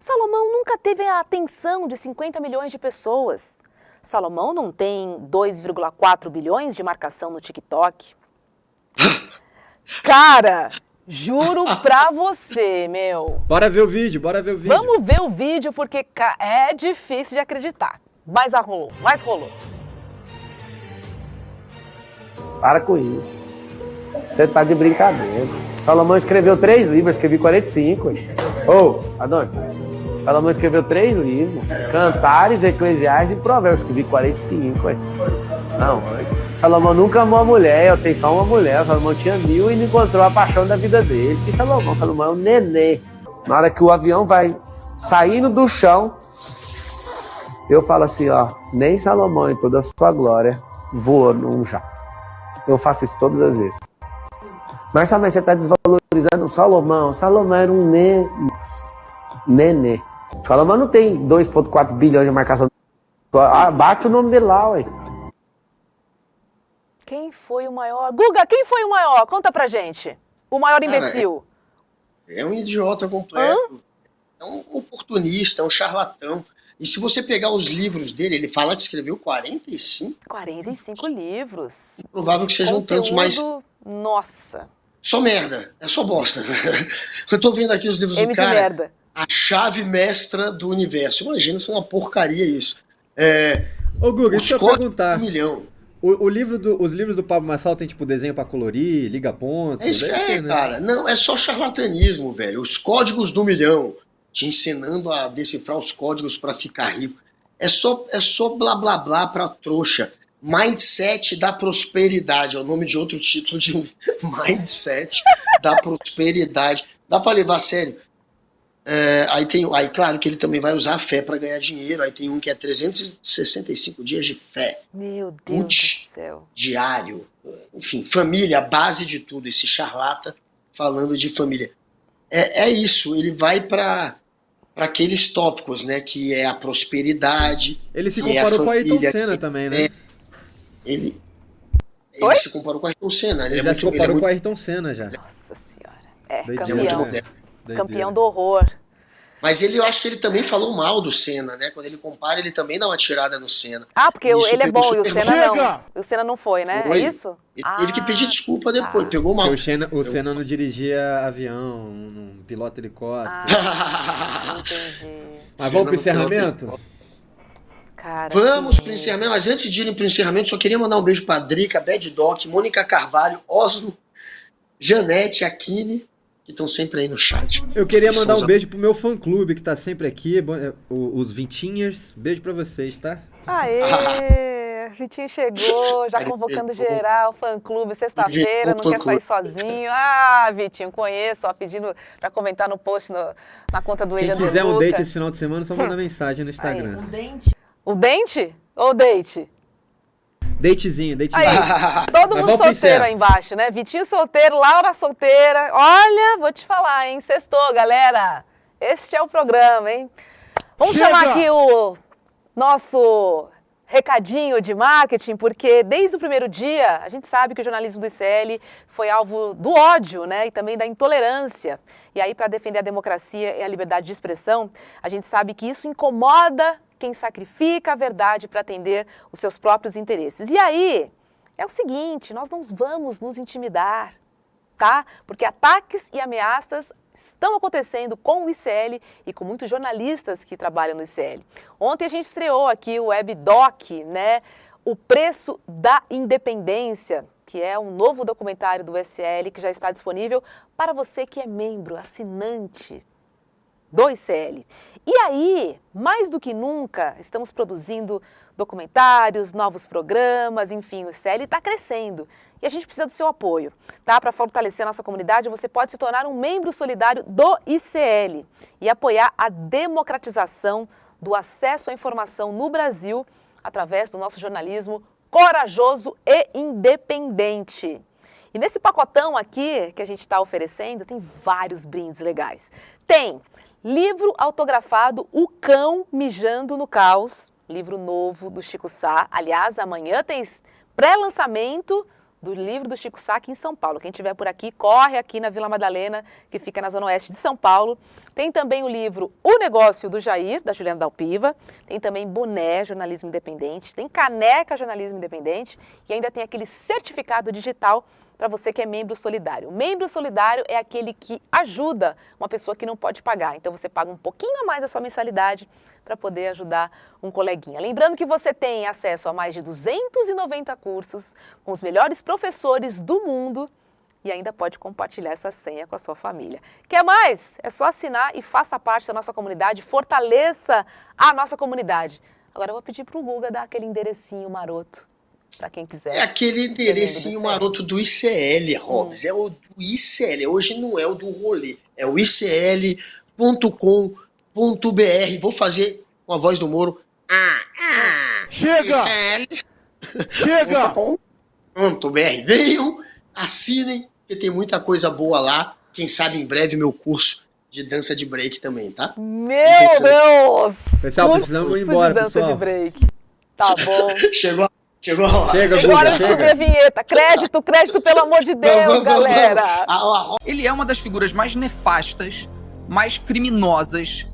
Salomão nunca teve a atenção de 50 milhões de pessoas. Salomão não tem 2,4 bilhões de marcação no TikTok. Cara, juro pra você, meu. Bora ver o vídeo, bora ver o vídeo. Vamos ver o vídeo porque é difícil de acreditar. Mas rolou, mas rolou. Para com isso. Você tá de brincadeira. Salomão escreveu 3 livros, eu escrevi 45. Ô, Adonis, Salomão escreveu 3 livros. Cantares, Eclesiastes e Provérbios. Eu escrevi 45. Não, Salomão nunca amou a mulher, eu tenho só uma mulher. Salomão tinha 1000 e não encontrou a paixão da vida dele. E Salomão é um nenê. Na hora que o avião vai saindo do chão, eu falo assim, ó, nem Salomão em toda a sua glória voou num jato. Eu faço isso todas as vezes. Mas você está desvalorizando o Salomão. Salomão era um nenê. Salomão não tem 2,4 bilhões de marcação. Bate o nome dele lá, ué. Quem foi o maior? Guga, quem foi o maior? Conta pra gente. O maior imbecil. É um idiota completo. É um oportunista, é um charlatão. E se você pegar os livros dele, ele fala que escreveu 45. 45 livros. É provável que sejam tantos, mas... Nossa. Só merda. É só bosta. Eu tô vendo aqui os livros do cara. Merda. A chave mestra do universo. Imagina se é uma porcaria isso. Ô, Guga, deixa eu perguntar. 1 milhão. Os livros do Pablo Marçal tem, tipo, desenho pra colorir, liga ponto? É isso, cara. Não, é só charlatanismo, velho. Os códigos do 1 milhão, te ensinando a decifrar os códigos pra ficar rico. É só blá blá blá pra trouxa. Mindset da prosperidade. É o nome de outro título de Mindset da prosperidade. Dá pra levar a sério. Aí, claro que ele também vai usar a fé para ganhar dinheiro. Aí tem um que é 365 dias de fé. Meu Deus do céu. Diário. Enfim, família, a base de tudo. Esse charlata falando de família. É isso, ele vai para aqueles tópicos, né? Que é a prosperidade. Ele se comparou com a Ayrton Senna também, né? Ele se comparou com a Ayrton Senna. Ele já se comparou com a Ayrton Senna já. Nossa senhora. Campeão. Campeão do horror. Mas eu acho que ele também falou mal do Senna, né? Quando ele compara, ele também dá uma tirada no Senna. Porque ele é bom e o Senna não. O Senna não foi, né? Foi. É isso? Ele teve que pedir desculpa depois, pegou mal. O Senna não dirigia avião, não pilota helicóptero. Entendi. Mas vamos pro encerramento? Cara, vamos pro encerramento, mas antes de ir pro encerramento, só queria mandar um beijo pra Drica, Bad Doc, Mônica Carvalho, Oslo, Janete, Aquine, que estão sempre aí no chat. Eu queria mandar um beijo pro meu fã-clube, que tá sempre aqui, os Vintinhers. Beijo pra vocês, tá? Aê! Vitinho chegou, já convocando geral, fã-clube, sexta-feira, não quer sair sozinho. Vitinho, conheço, pedindo pra comentar no post na conta do William. Quem quiser um date esse final de semana, só manda mensagem no Instagram. Um dente? O dente? Ou date? Datezinho. Aí, todo mundo solteiro aí embaixo, né? Vitinho solteiro, Laura solteira. Olha, vou te falar, hein? Sextou, galera. Este é o programa, hein? Vamos chamar aqui o nosso recadinho de marketing, porque desde o primeiro dia a gente sabe que o jornalismo do ICL foi alvo do ódio, né? E também da intolerância. E aí, para defender a democracia e a liberdade de expressão, a gente sabe que isso incomoda quem sacrifica a verdade para atender os seus próprios interesses. E aí, é o seguinte, nós não vamos nos intimidar, tá? Porque ataques e ameaças estão acontecendo com o ICL e com muitos jornalistas que trabalham no ICL. Ontem a gente estreou aqui o WebDoc, né? O Preço da Independência, que é um novo documentário do ICL que já está disponível para você que é membro, assinante do ICL. E aí, mais do que nunca, estamos produzindo documentários, novos programas, enfim, o ICL está crescendo. E a gente precisa do seu apoio, tá? Para fortalecer a nossa comunidade, você pode se tornar um membro solidário do ICL e apoiar a democratização do acesso à informação no Brasil através do nosso jornalismo corajoso e independente. E nesse pacotão aqui que a gente está oferecendo, tem vários brindes legais. Tem livro autografado O Cão Mijando no Caos, livro novo do Chico Sá. Aliás, amanhã tem pré-lançamento do livro do Chico Sá aqui em São Paulo. Quem estiver por aqui, corre aqui na Vila Madalena, que fica na Zona Oeste de São Paulo. Tem também o livro O Negócio do Jair, da Juliana Dalpiva. Tem também Boné, Jornalismo Independente. Tem Caneca, Jornalismo Independente. E ainda tem aquele certificado digital para você que é membro solidário. O membro solidário é aquele que ajuda uma pessoa que não pode pagar. Então você paga um pouquinho a mais da sua mensalidade para poder ajudar um coleguinha. Lembrando que você tem acesso a mais de 290 cursos com os melhores professores do mundo e ainda pode compartilhar essa senha com a sua família. Quer mais? É só assinar e faça parte da nossa comunidade, fortaleça a nossa comunidade. Agora eu vou pedir para o Guga dar aquele enderecinho maroto para quem quiser. É aquele enderecinho maroto do ICL, Robs. É o do ICL. Hoje não é o do rolê. É o icl.com.br. Vou fazer com a voz do Moro. Chega! ICL. Chega! .br. Venham, assinem, porque tem muita coisa boa lá. Quem sabe em breve meu curso de dança de break também, tá? Meu Deus! Pessoal, precisamos ir embora, de dança pessoal. de break. Tá bom. Chegou a hora. Chega, Agora de chega. subir a vinheta. Crédito, pelo amor de Deus, galera. Ele é uma das figuras mais nefastas, mais criminosas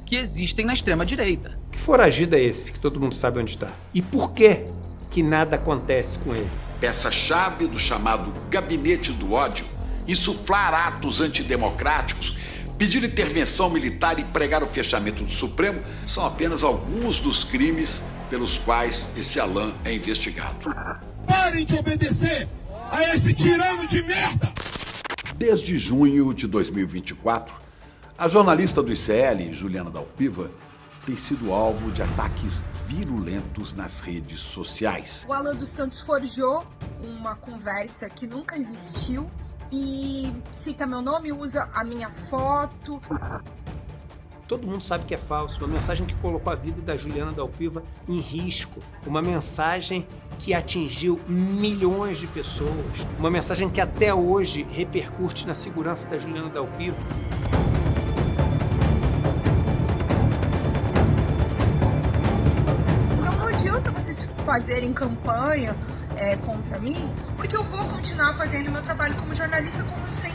que existem na extrema-direita. Que foragido é esse que todo mundo sabe onde está? E por que que nada acontece com ele? Peça-chave do chamado Gabinete do Ódio, insuflar atos antidemocráticos, pedir intervenção militar e pregar o fechamento do Supremo são apenas alguns dos crimes pelos quais esse Alain é investigado. Parem de obedecer a esse tirano de merda! Desde junho de 2024, a jornalista do ICL, Juliana Dalpiva, tem sido alvo de ataques virulentos nas redes sociais. O Alan dos Santos forjou uma conversa que nunca existiu e cita meu nome, usa a minha foto. Todo mundo sabe que é falso, uma mensagem que colocou a vida da Juliana Dalpiva em risco, uma mensagem que atingiu milhões de pessoas, uma mensagem que até hoje repercute na segurança da Juliana Dalpiva. Então não adianta vocês fazerem campanha contra mim, porque eu vou continuar fazendo meu trabalho como jornalista como eu sempre